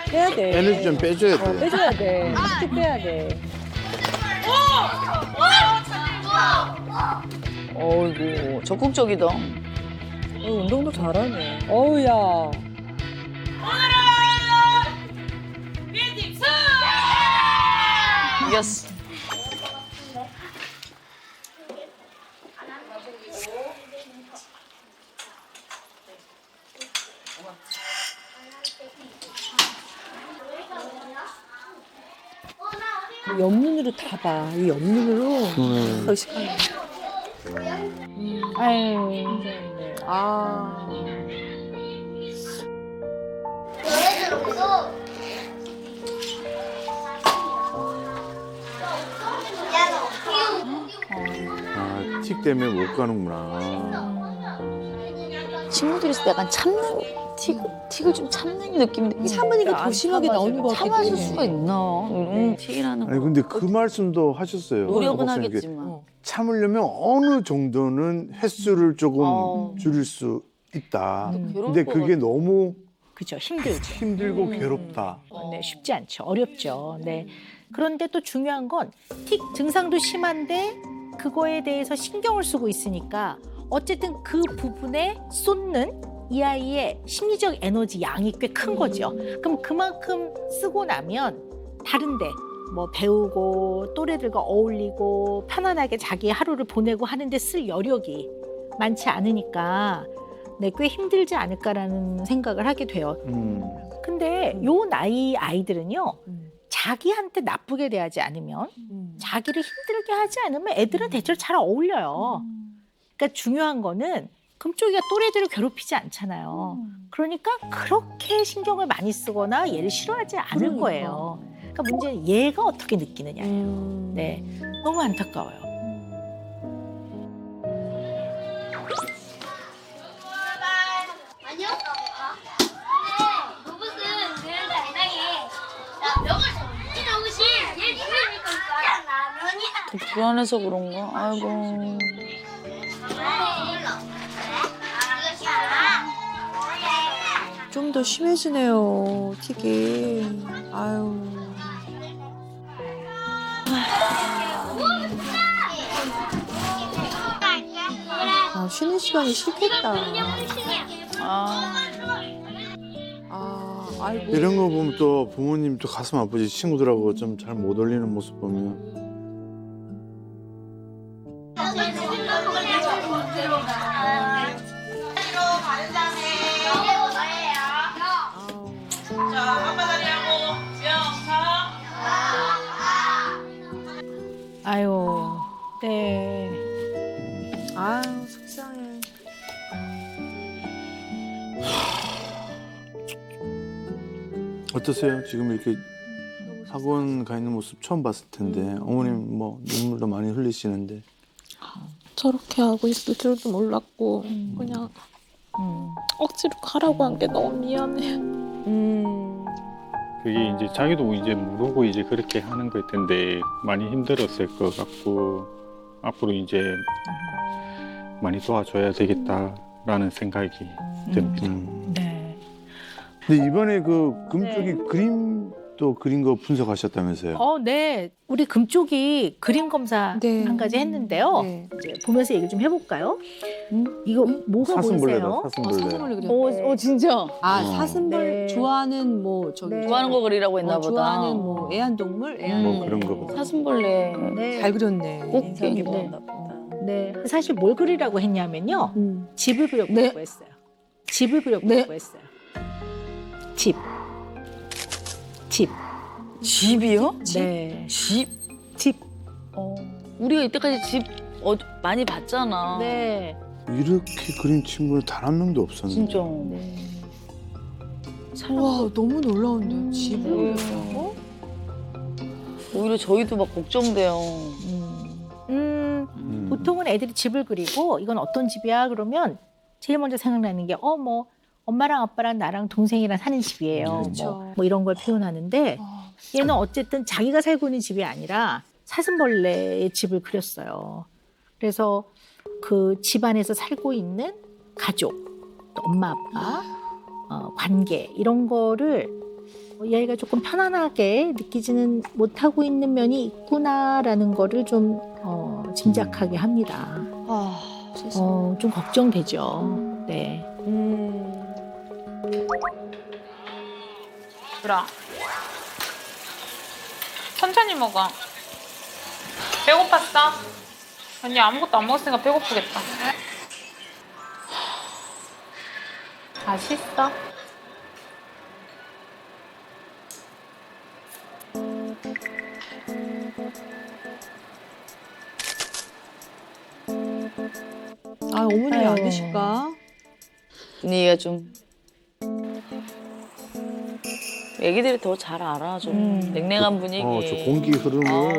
빼야 돼. 에너지 좀 빼줘야 돼. 빼줘야 돼. 쭉 빼야 돼. 어이구, 적극적이다. 운동도 잘하네. 어우야. 비행팀 승! 이겼어. 옆눈으로 다 봐. 이 옆눈으로 의식하는. 아유. 아. 아, 틱 때문에 못 가는구나. 친구들이 있을 때 약간 참는, 틱을 좀 참는 느낌인데. 참으니까 더 심하게 나오는 것 같아. 참아줄 수가 있나? 틱이라는 아니 거. 근데 그 말씀도 하셨어요. 노력은 박사님. 하겠지만. 참으려면 어느 정도는 횟수를 조금 줄일 수 있다. 괴로울 근데 것 그게 같아. 너무 그죠, 힘들죠. 힘들고 괴롭다. 네, 쉽지 않죠. 어렵죠. 네. 그런데 또 중요한 건 틱 증상도 심한데 그거에 대해서 신경을 쓰고 있으니까 어쨌든 그 부분에 쏟는 이 아이의 심리적 에너지 양이 꽤 큰 거죠. 그럼 그만큼 쓰고 나면 다른데 뭐 배우고 또래들과 어울리고 편안하게 자기 하루를 보내고 하는데 쓸 여력이 많지 않으니까 네, 꽤 힘들지 않을까라는 생각을 하게 돼요. 근데 요 나이 아이들은요. 자기한테 나쁘게 대하지 않으면 자기를 힘들게 하지 않으면 애들은 대체로 잘 어울려요. 그러니까 중요한 거는 금쪽이가 또래들을 괴롭히지 않잖아요. 그러니까 그렇게 신경을 많이 쓰거나 얘를 싫어하지 않을 거예요. 그러니까 문제는 얘가 어떻게 느끼느냐예요. 네, 너무 안타까워요. 안녕? 로봇은 늘 당당해. 로봇이 얘기하니까 라면이야. 불안해서 그런가? 아이고. 좀 더 심해지네요. 틱이. 아유. 아, 쉬는 시간이 싫겠다. 아이고. 이런 거 보면 또 부모님도 가슴 아프지. 친구들하고 좀 잘 못 어울리는 모습 보면. 아유, 네. 아유, 속상해. 어떠세요? 지금 이렇게 학원 가 있는 모습 처음 봤을 텐데 어머님 뭐 눈물도 많이 흘리시는데. 저렇게 하고 있을 줄도 몰랐고 그냥 억지로 가라고 한 게 너무 미안해. 그게 이제 자기도 이제 모르고 이제 그렇게 하는 걸 텐데 많이 힘들었을 것 같고 앞으로 이제 많이 도와줘야 되겠다라는 생각이 듭니다. 네. 근데 이번에 그 금쪽이 그림도 그린 거 분석하셨다면서요? 네. 우리 금쪽이 그림 검사 네. 한 가지 했는데요. 네. 이제 보면서 얘기 좀 해볼까요? 이거 뭐가 사슴벌레다, 보이세요? 사슴벌레. 그렸네. 진짜. 아, 사슴벌 네. 좋아하는 뭐 저기 네. 좋아하는 거 그리라고 했나 보다. 좋아하는 뭐 애완동물? 뭐 그런 거 보다. 사슴벌레. 네. 잘 그렸네. 인상 네. 깊었나 보다. 네. 사실 뭘 그리라고 했냐면요. 집을 그려보고 네. 했어요. 집을 그려보고 네. 했어요. 집. 집. 집이요? 네. 집? 집. 우리가 이때까지 집 많이 봤잖아. 네. 이렇게 그린 친구는 단 한 명도 없었는데. 진짜. 네. 와, 너무 놀라운데. 집을 네. 그렸다고? 오히려 저희도 막 걱정돼요. 보통은 애들이 집을 그리고 이건 어떤 집이야? 그러면 제일 먼저 생각나는 게 뭐 엄마랑 아빠랑 나랑 동생이랑 사는 집이에요. 그렇죠. 뭐 이런 걸 표현하는데 얘는 어쨌든 자기가 살고 있는 집이 아니라 사슴벌레의 집을 그렸어요. 그래서 그 집안에서 살고 있는 가족, 또 엄마, 아빠, 관계 이런 거를 얘가 조금 편안하게 느끼지는 못하고 있는 면이 있구나라는 거를 좀 짐작하게 합니다. 좀 걱정되죠. 네. 유라 천천히 먹어. 배고팠어? 아니 아무것도 안 먹었으니까 배고프겠다. 맛있어? 아, 어머님이 안 드실까? 분위기가 좀 애기들이 더 잘 알아. 좀 냉랭한 분위기. 저 공기 흐름을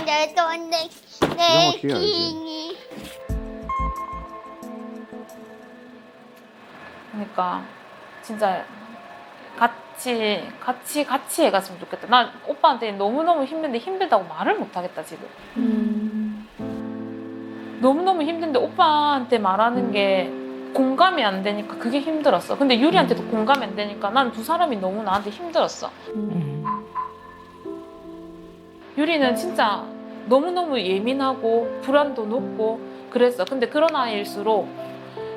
내도 내 막히게 알지. 킹이 그러니까 진짜 같이 해갔으면 좋겠다. 나 오빠한테 너무너무 힘들다고 말을 못하겠다 지금. 너무너무 힘든데 오빠한테 말하는 게 공감이 안 되니까 그게 힘들었어. 근데 유리한테도 공감이 안 되니까 난 두 사람이 너무 나한테 힘들었어. 유리는 진짜 너무너무 예민하고 불안도 높고 그랬어. 근데 그런 아이일수록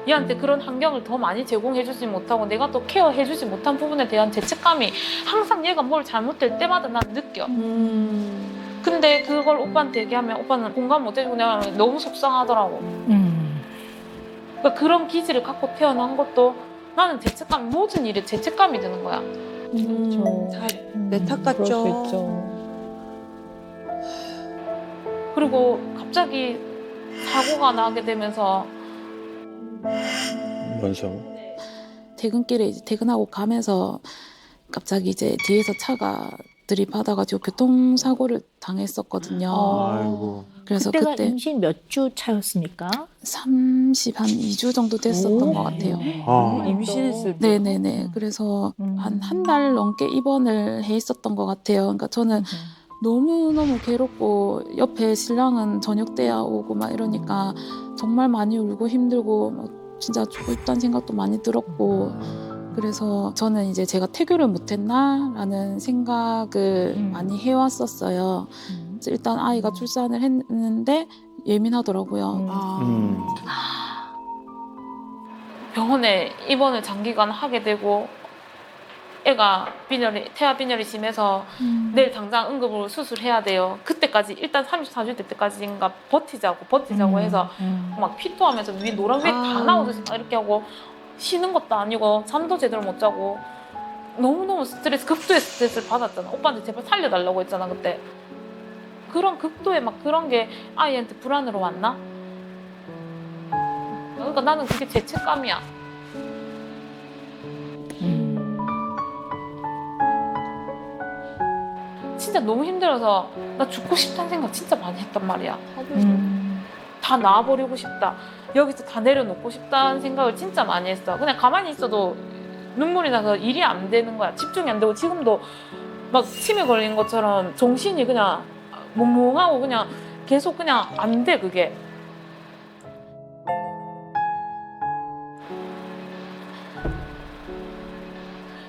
얘한테 그런 환경을 더 많이 제공해주지 못하고 내가 또 케어해주지 못한 부분에 대한 죄책감이 항상 얘가 뭘 잘못될 때마다 난 느껴. 근데 그걸 오빠한테 얘기하면 오빠는 공감 못 해주고 내가 너무 속상하더라고. 그러니까 그런 기질을 갖고 태어난 것도 나는 죄책감, 모든 일에 죄책감이 드는 거야. 다 내 탓 같죠. 그리고 갑자기 사고가 나게 되면서 뭔 사고? 퇴근길에 이제 퇴근하고 가면서 갑자기 이제 뒤에서 차가 들이받아가지고 교통사고를 당했었거든요. 아이고. 그래서 그때가 그때 임신 몇 주 차였습니까? 2주 정도 됐었던 것 같아요. 임신했을 때. 네네네. 그래서 한 달 넘게 입원을 해 있었던 것 같아요. 그러니까 저는 너무너무 괴롭고 옆에 신랑은 저녁 때야 오고 막 이러니까 정말 많이 울고 힘들고 막 진짜 죽고 싶다는 생각도 많이 들었고 그래서 저는 이제 제가 태교를 못했나라는 생각을 많이 해왔었어요. 그래서 일단 아이가 출산을 했는데 예민하더라고요. 병원에 입원을 장기간 하게 되고 애가 태아 빈혈이 심해서 내일 당장 응급으로 수술해야 돼요. 그때까지 일단 34주 될 때까지인가 버티자고 해서 막 피토하면서 위 노란 게 다 나오듯이 막 이렇게 하고 쉬는 것도 아니고 잠도 제대로 못 자고 너무너무 극도의 스트레스를 받았잖아. 오빠한테 제발 살려달라고 했잖아 그때. 그런 극도의 막 그런 게 아이한테 불안으로 왔나? 그러니까 나는 그게 죄책감이야. 진짜 너무 힘들어서 나 죽고 싶다는 생각 진짜 많이 했단 말이야. 다 놔버리고 싶다. 여기서 다 내려놓고 싶다는 생각을 진짜 많이 했어. 그냥 가만히 있어도 눈물이 나서 일이 안 되는 거야. 집중이 안 되고 지금도 막 치매 걸린 것처럼 정신이 그냥 몽롱하고 그냥 계속 그냥 안 돼 그게.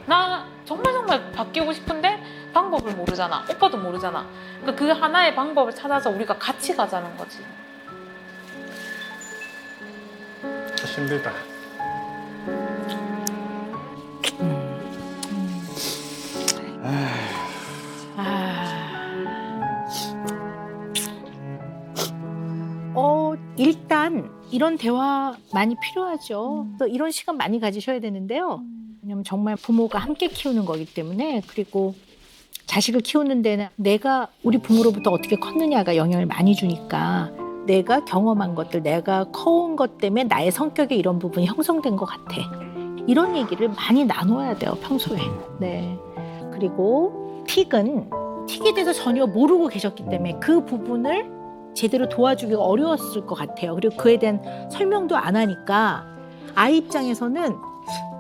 나 정말 바뀌고 싶은데 방법을 모르잖아. 오빠도 모르잖아. 그러니까 그 하나의 방법을 찾아서 우리가 같이 가자는 거지. 힘들다. 일단 이런 대화 많이 필요하죠. 또 이런 시간 많이 가지셔야 되는데요. 왜냐면 정말 부모가 함께 키우는 거기 때문에 그리고 자식을 키우는 데는 내가 우리 부모로부터 어떻게 컸느냐가 영향을 많이 주니까 내가 경험한 것들, 내가 커온 것 때문에 나의 성격에 이런 부분이 형성된 것 같아. 이런 얘기를 많이 나눠야 돼요, 평소에. 네. 그리고 틱에 대해서 전혀 모르고 계셨기 때문에 그 부분을 제대로 도와주기가 어려웠을 것 같아요. 그리고 그에 대한 설명도 안 하니까 아이 입장에서는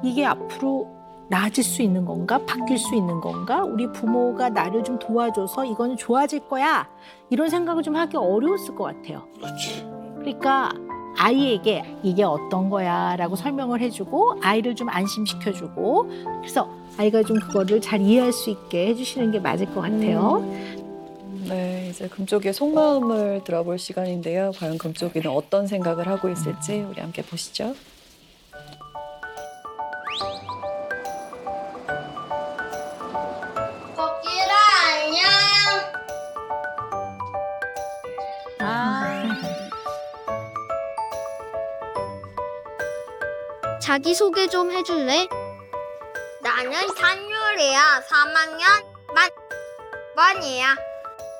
이게 앞으로 나아질 수 있는 건가? 바뀔 수 있는 건가? 우리 부모가 나를 좀 도와줘서 이거는 좋아질 거야. 이런 생각을 좀 하기 어려웠을 것 같아요. 그렇지. 그러니까 아이에게 이게 어떤 거야 라고 설명을 해주고 아이를 좀 안심시켜주고 그래서 아이가 좀 그거를 잘 이해할 수 있게 해주시는 게 맞을 것 같아요. 네, 이제 금쪽이의 속마음을 들어볼 시간인데요. 과연 금쪽이는 어떤 생각을 하고 있을지 우리 함께 보시죠. 거기라 안녕. 자기소개 좀 해줄래? 나는 산유리야. 3학년 만이야.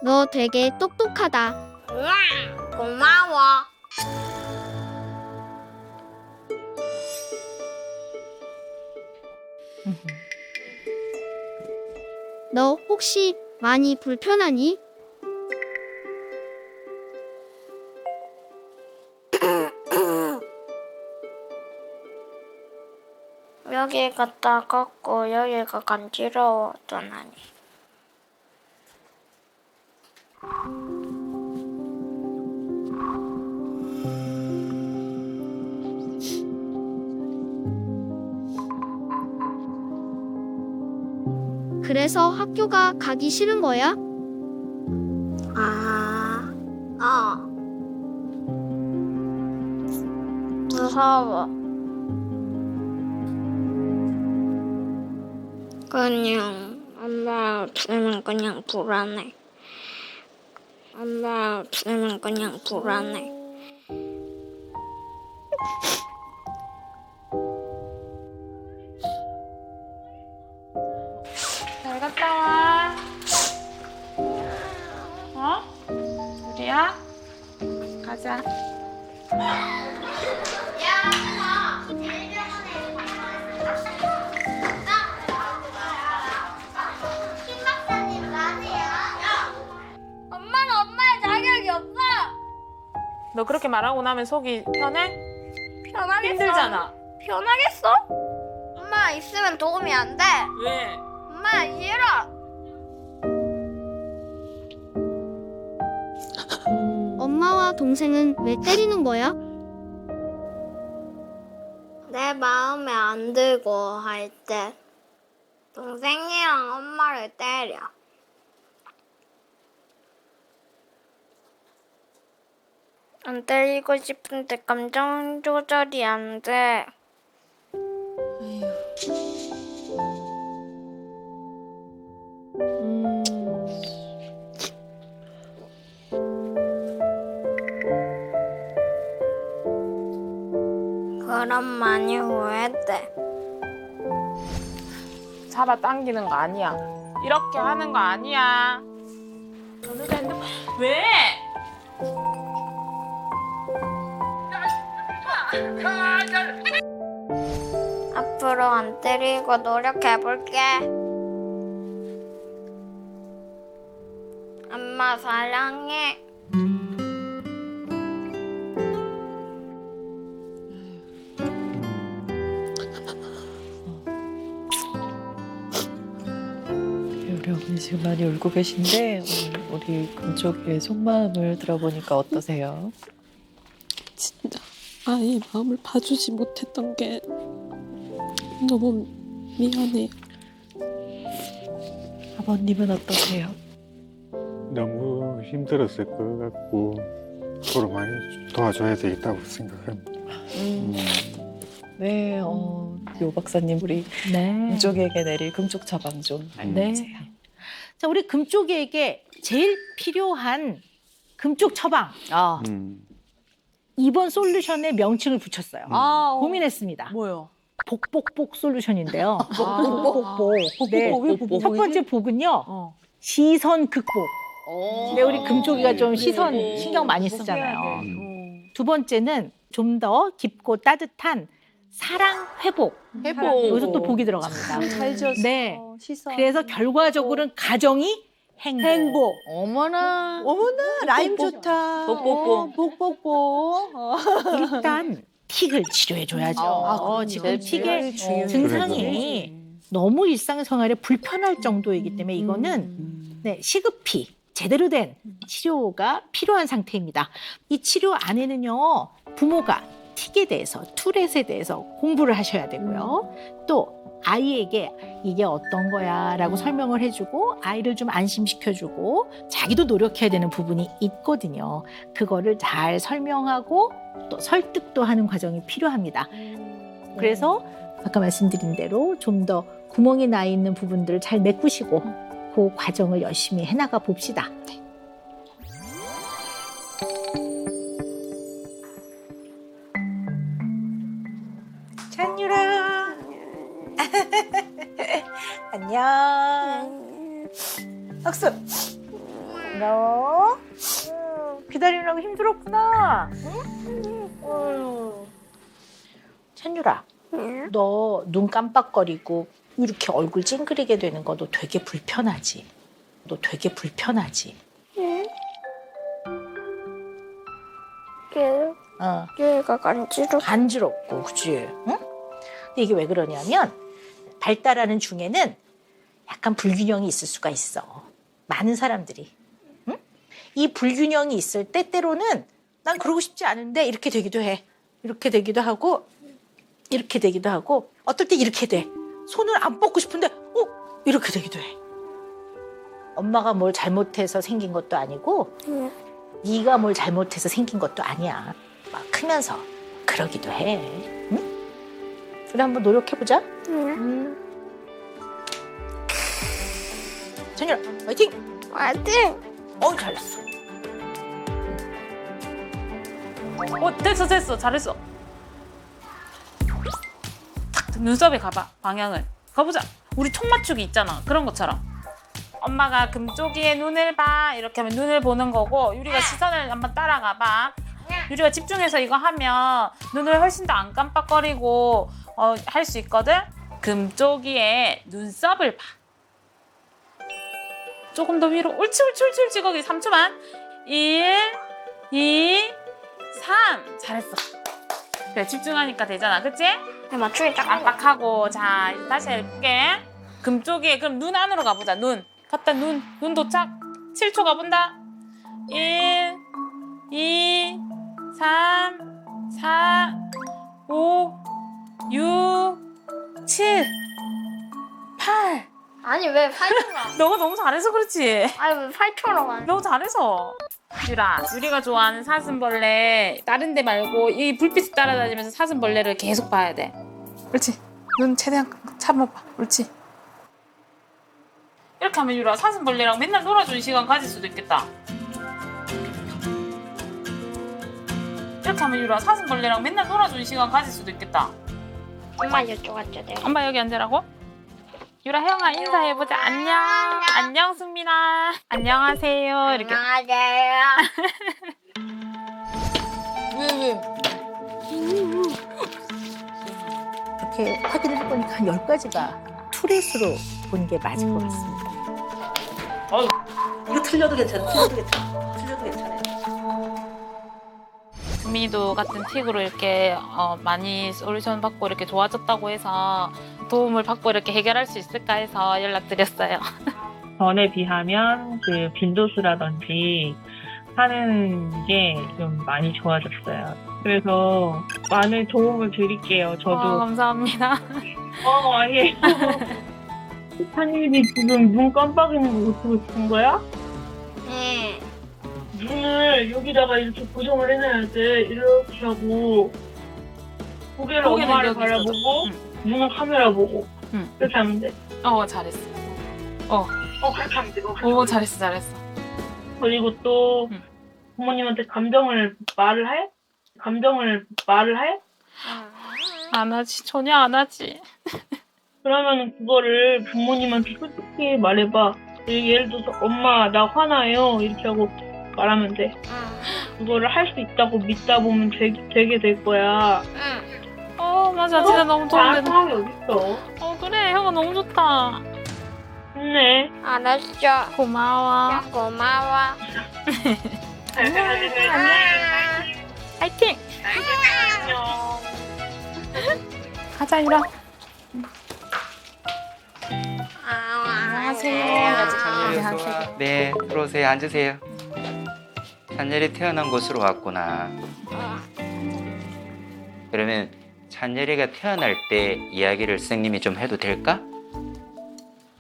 너 되게 똑똑하다. 우와, 고마워. 너 혹시 많이 불편하니? 여기가 따갑고 여기가 간지러워. 떠나니. 그래서 학교가 가기 싫은 거야? 무서워. 그냥 엄마 없으면 그냥 불안해. 엄마 없으면 그냥 불안해. 잘 갔다 와. 어? 우리야? 가자. 엄마는 엄마의 자격이 없어. 너 그렇게 말하고 나면 속이 편해? 편하겠어? 힘들잖아. 편하겠어? 엄마 있으면 도움이 안 돼. 왜? 엄마 싫어. 엄마와 동생은 왜 때리는 거야? 내 내 마음에 안 들고 할 때 동생이랑 엄마를 때려. 안 때리고 싶은데 감정 조절이 안 돼. 그럼 많이 후회돼. 잡아당기는 거 아니야. 이렇게 하는 거 아니야. 너네도 핸드폰 왜? 앞으로 안 때리고 노력해볼게. 엄마 사랑해. 우리 어머니 지금 많이 울고 계신데 오늘 우리 금쪽이의 속마음을 들어보니까 어떠세요? 진짜 아이의 마음을 봐주지 못했던 게 너무 미안해요. 아버님은 어떠세요? 너무 힘들었을 것 같고 서로 많이 도와줘야 되겠다고 생각합니다. 네, 요 박사님 우리 네. 금쪽이에게 내릴 금쪽 처방 좀 알려주세요. 자, 우리 금쪽이에게 제일 필요한 금쪽 처방. 이번 솔루션에 명칭을 붙였어요. 고민했습니다. 뭐요? 복복복 솔루션인데요. 복복복. 네. 왜 복복복이지? 첫 번째 복은요. 시선 극복. 네, 우리 금쪽이가 좀 시선 신경 많이 쓰잖아요. 두 번째는 좀 더 깊고 따뜻한 사랑 회복. 여기서 또 복이 들어갑니다. 잘 지었어. 네. 시선. 그래서 결과적으로는 가정이 행복. 어머나. 라임 좋다. 복복복. 복복복. 일단 틱을 치료해줘야죠. 지금 틱의 중요해요. 증상이 너무 일상생활에 불편할 정도이기 때문에 이거는 네, 시급히 제대로 된 치료가 필요한 상태입니다. 이 치료 안에는요, 부모가 틱에 대해서, 툴렛에 대해서 공부를 하셔야 되고요. 또 아이에게 이게 어떤 거야 라고 설명을 해주고 아이를 좀 안심시켜주고 자기도 노력해야 되는 부분이 있거든요. 그거를 잘 설명하고 또 설득도 하는 과정이 필요합니다. 그래서 아까 말씀드린 대로 좀 더 구멍이 나 있는 부분들을 잘 메꾸시고 그 과정을 열심히 해나가 봅시다. 찬유라. 안녕. 학습. 너 기다리느라고 힘들었구나. 응? 찬유라, 너 눈 깜빡거리고 이렇게 얼굴 찡그리게 되는 거 너 되게 불편하지? 너 되게 불편하지? 얘가 간지럽고. 간지럽고, 그치? 응? 근데 이게 왜 그러냐면 발달하는 중에는 약간 불균형이 있을 수가 있어. 많은 사람들이. 응? 이 불균형이 있을 때 때로는 난 그러고 싶지 않은데 이렇게 되기도 해. 이렇게 되기도 하고 이렇게 되기도 하고 어떨 때 이렇게 돼. 손을 안 뻗고 싶은데 이렇게 되기도 해. 엄마가 뭘 잘못해서 생긴 것도 아니고 네가 뭘 잘못해서 생긴 것도 아니야. 막 크면서 그러기도 해. 응? 우리 한번 노력해보자. 찬유라, 화이팅! 화이팅! 잘했어. 됐어. 잘했어. 탁, 눈썹에 가봐. 방향을. 가보자. 우리 총 맞추기 있잖아. 그런 것처럼. 엄마가 금쪽이의 눈을 봐. 이렇게 하면 눈을 보는 거고 유리가 시선을 한번 따라가봐. 유리가 집중해서 이거 하면 눈을 훨씬 더 안 깜빡거리고 할 수 있거든. 금쪽이의 눈썹을 봐. 조금 더 위로. 옳지. 거기 3초만. 1, 2, 3. 잘했어. 그래, 집중하니까 되잖아. 그치? 맞추기 딱 깜빡하고. 자, 이제 다시 해볼게. 금쪽이. 그럼 눈 안으로 가보자. 눈. 갔다 눈 도착. 7초 가본다. 1, 2, 3, 4, 5, 6, 7, 8. 아니 왜 8초로? 너가 너무 잘해서 그렇지. 아니 왜 8초로 가? 너무 잘해서. 유리가 좋아하는 사슴벌레 다른 데 말고 이 불빛을 따라다니면서 사슴벌레를 계속 봐야 돼. 그렇지. 눈 최대한 참아봐. 그렇지. 이렇게 하면 유라 사슴벌레랑 맨날 놀아주는 시간 가질 수도 있겠다. 이렇게 하면 유라 사슴벌레랑 맨날 놀아주는 시간 가질 수도 있겠다. 엄마 이쪽 앉자 돼. 엄마 여기 앉으라고? 유라 혜영아 인사해보자. 안녕. 안녕 승민아. 안녕하세요. 이렇게. 안녕하세요. 이렇게 확인을 해보니까 한 10가지가 투렛으로 본 게 맞을 것 같습니다. 이거 틀려도 괜찮아. 틀려도 괜찮아. 틀려도 괜찮아요. 승민이도 같은 틱으로 이렇게 많이 솔루션 받고 이렇게 좋아졌다고 해서 도움을 받고 이렇게 해결할 수 있을까 해서 연락드렸어요. 전에 비하면 그 빈도수라든지 하는 게 좀 많이 좋아졌어요. 그래서 많은 도움을 드릴게요. 저도. 감사합니다. 아니에요. 한일이 지금 눈 깜빡이는 거 고치고 싶은 거야? 응. 눈을 여기다가 이렇게 고정을 해놔야 돼. 이렇게 하고 고개를 엄마를 여기 바라보고 있어줘. 눈은 카메라 보고 응. 그렇게 하면 돼. 잘했어. 그렇게 하면 돼. 잘했어. 그리고 또 응. 부모님한테 감정을 말을 해? 감정을 말을 해? 안 하지. 전혀 안 하지. 그러면 그거를 부모님한테 솔직히 말해봐. 예를 들어서 엄마 나 화나요 이렇게 하고 말하면 돼. 그거를 할 수 있다고 믿다 보면 되게 될 거야. 맞아. 진짜 너무 도움된다. 사람이 어딨어. 그래. 형아 너무 좋다. 힘내. 알았어. 고마워. 고마워. 파이팅! 가자, 유라. 안녕하세요. 네, 들어오세요. 앉으세요. 찬열이 태어난 곳으로 왔구나. 그러면 찬열이가 태어날 때 이야기를 선생님이 좀 해도 될까?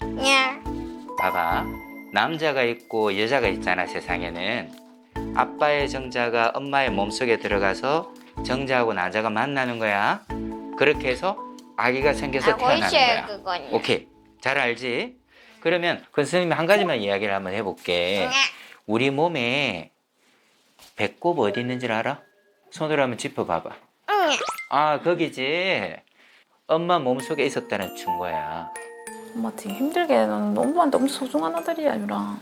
네. 봐봐. 남자가 있고 여자가 있잖아, 세상에는. 아빠의 정자가 엄마의 몸속에 들어가서 정자하고 나자가 만나는 거야. 그렇게 해서 아기가 생겨서 태어나는 거야. 그건. 오케이. 잘 알지? 그러면 그 선생님이 한 가지만 이야기를 한번 해볼게. 우리 몸에 배꼽 어디 있는지 알아? 손으로 한번 짚어봐봐. 거기지. 엄마 몸속에 있었다는 증거야. 엄마 되게 힘들게. 난 엄마한테 너무 소중한 아들이야, 유라.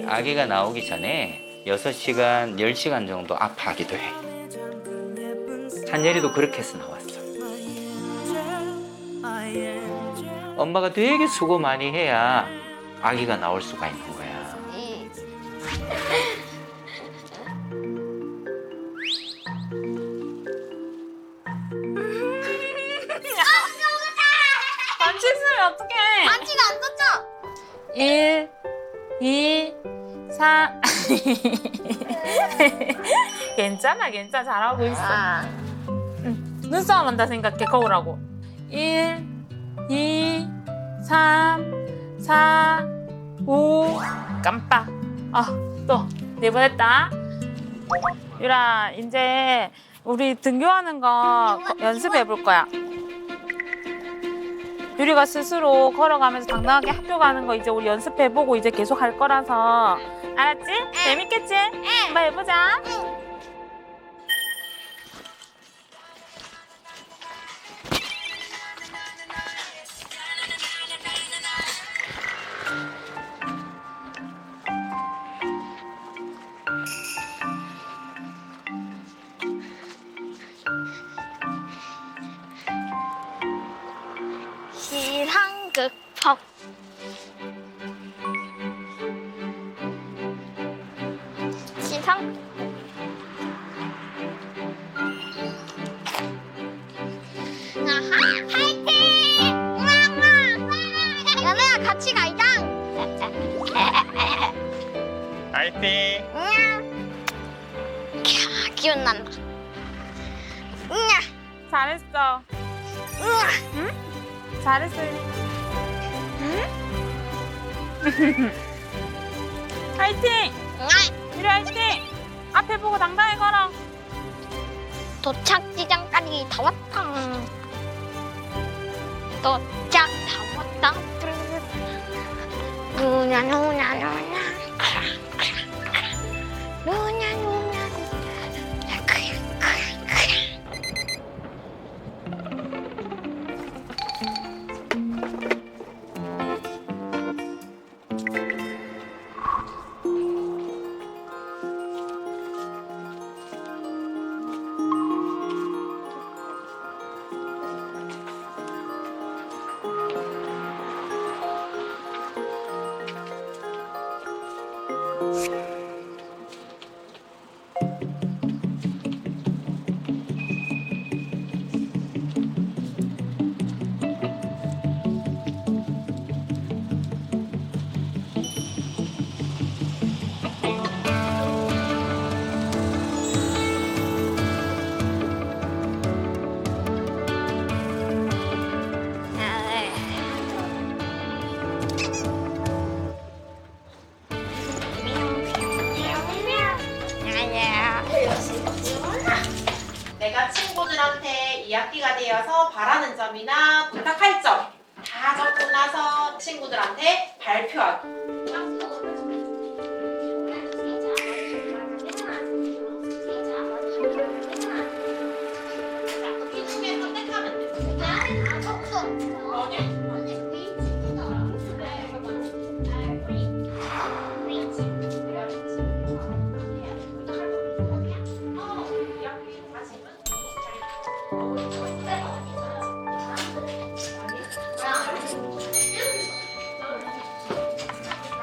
아기가 나오기 전에 6시간, 10시간 정도 아파하기도 해. 찬열이도 그렇게 해서 나왔어. 엄마가 되게 수고 많이 해야 아기가 나올 수가 있는 거야. 반칙했으면 어떡해. 반지가 안 떴죠? 1, 2, 3. 괜찮아. 잘하고 있어. 눈싸움 한다 생각해, 거울하고. 1, 2, 3, 4, 5. 깜빡. 또. 4번 했다. 유라, 이제 우리 등교하는 거 연습해 볼 거야. 유리가 스스로 걸어가면서 당당하게 학교 가는 거 이제 우리 연습해보고 이제 계속 할 거라서. 알았지? 재밌겠지? 한번 해보자. 시상극폭. 시상 화이팅. 기운 난다. 잘했어. 응? 잘했어. 화이팅! 유리 화이팅! 앞에 보고 당당히 걸어. 도착 지점까지 다 왔다. 도착 다 왔다. 누냐 누냐 누냐. 누냐 누냐. 내가 친구들한테 2학기가 되어서 바라는 점이나 부탁할 점 다 적고 나서 친구들한테 발표하기. 이 중에 선택하면 돼.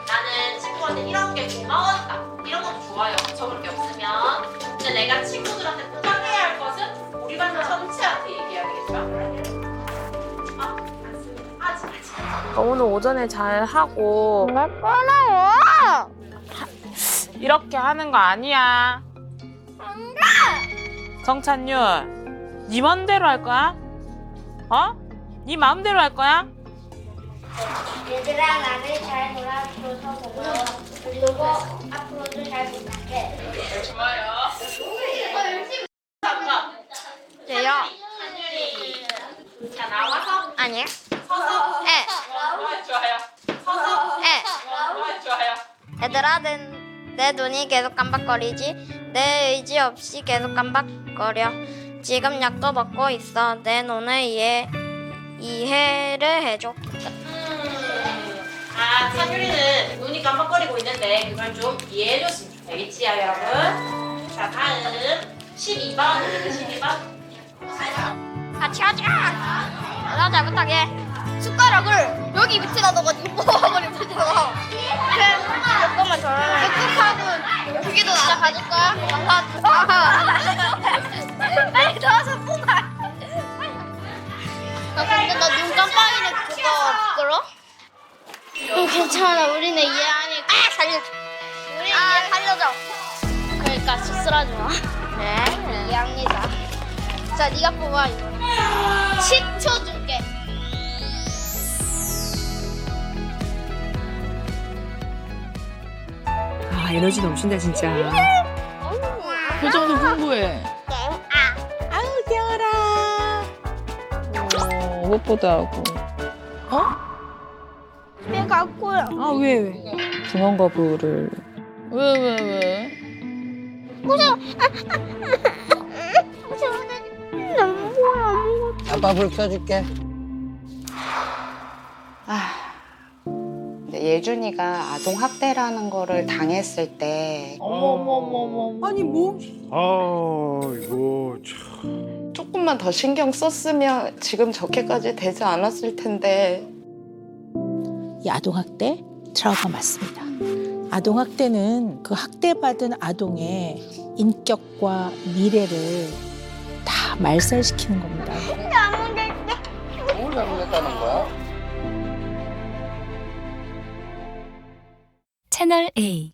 나는 친구한테 이런 게 고마웠다. 이런 것도 좋아요. 적을 게 없으면. 근데 내가 친구들한테 부탁해야 할 것은 우리 반 전체한테 얘기해야 되겠죠? 오늘 오전에 잘 하고 꺼라워. 이렇게 하는 거 아니야. 정찬율, 네 맘대로 할 거야? 어? 네 마음대로 할 거야? 얘들아 나를 잘 놀아줘서 고마워. 그리고 앞으로도 잘 부탁해. 좋아요. 돼요? 자, 나와서 아니야? 서서. 에. 좋아요. 서서. 에. 좋아요. 얘들아 내 눈이 계속 깜빡거리지. 내 의지 없이 계속 깜빡거려. 지금 약도 먹고 있어. 내 눈을 이해를 해줘. 아, 찬율이는 눈이 깜빡거리고 있는데 그걸 좀 이해해줬으면 되겠지요, 여러분? 자, 다음 12번 우리는 12번. 같이 하자. 나 잘 부탁해. 숟가락을 여기 밑에다 넣어가지고 뽑아버리면 되잖아. 잠깐만 저랑 꾹꾹하고 두개도 나 가질 거야? 빨리 넣어서 뽑아. 근데 나 눈 깜빡이는 그거 부끄러? 괜찮아. 우리는 이해하니까. 살려줘. 우리 살려줘. 그러니까 씁쓸하지 마. 네. 이해합니다. 자, 네가 뽑아 이거. 10초 줄게. 아, 에너지 넘친다 진짜. 표정도 궁금해. 아우 귀여워라. 무엇보다 하고. 왜 갖고요? 아, 왜? 등원 거부를. 왜? 아빠 불 켜줄게. 예준이가 아동학대라는 거를 당했을 때 어머머머머. 아니 뭐? 아, 이거 참. 조금만 더 신경 썼으면 지금 저렇게까지 되지 않았을 텐데. 이 아동학대 트라우마 맞습니다. 아동학대는 그 학대받은 아동의 인격과 미래를 다 말살시키는 겁니다. 뭘 잘못했다는 거야? 채널 A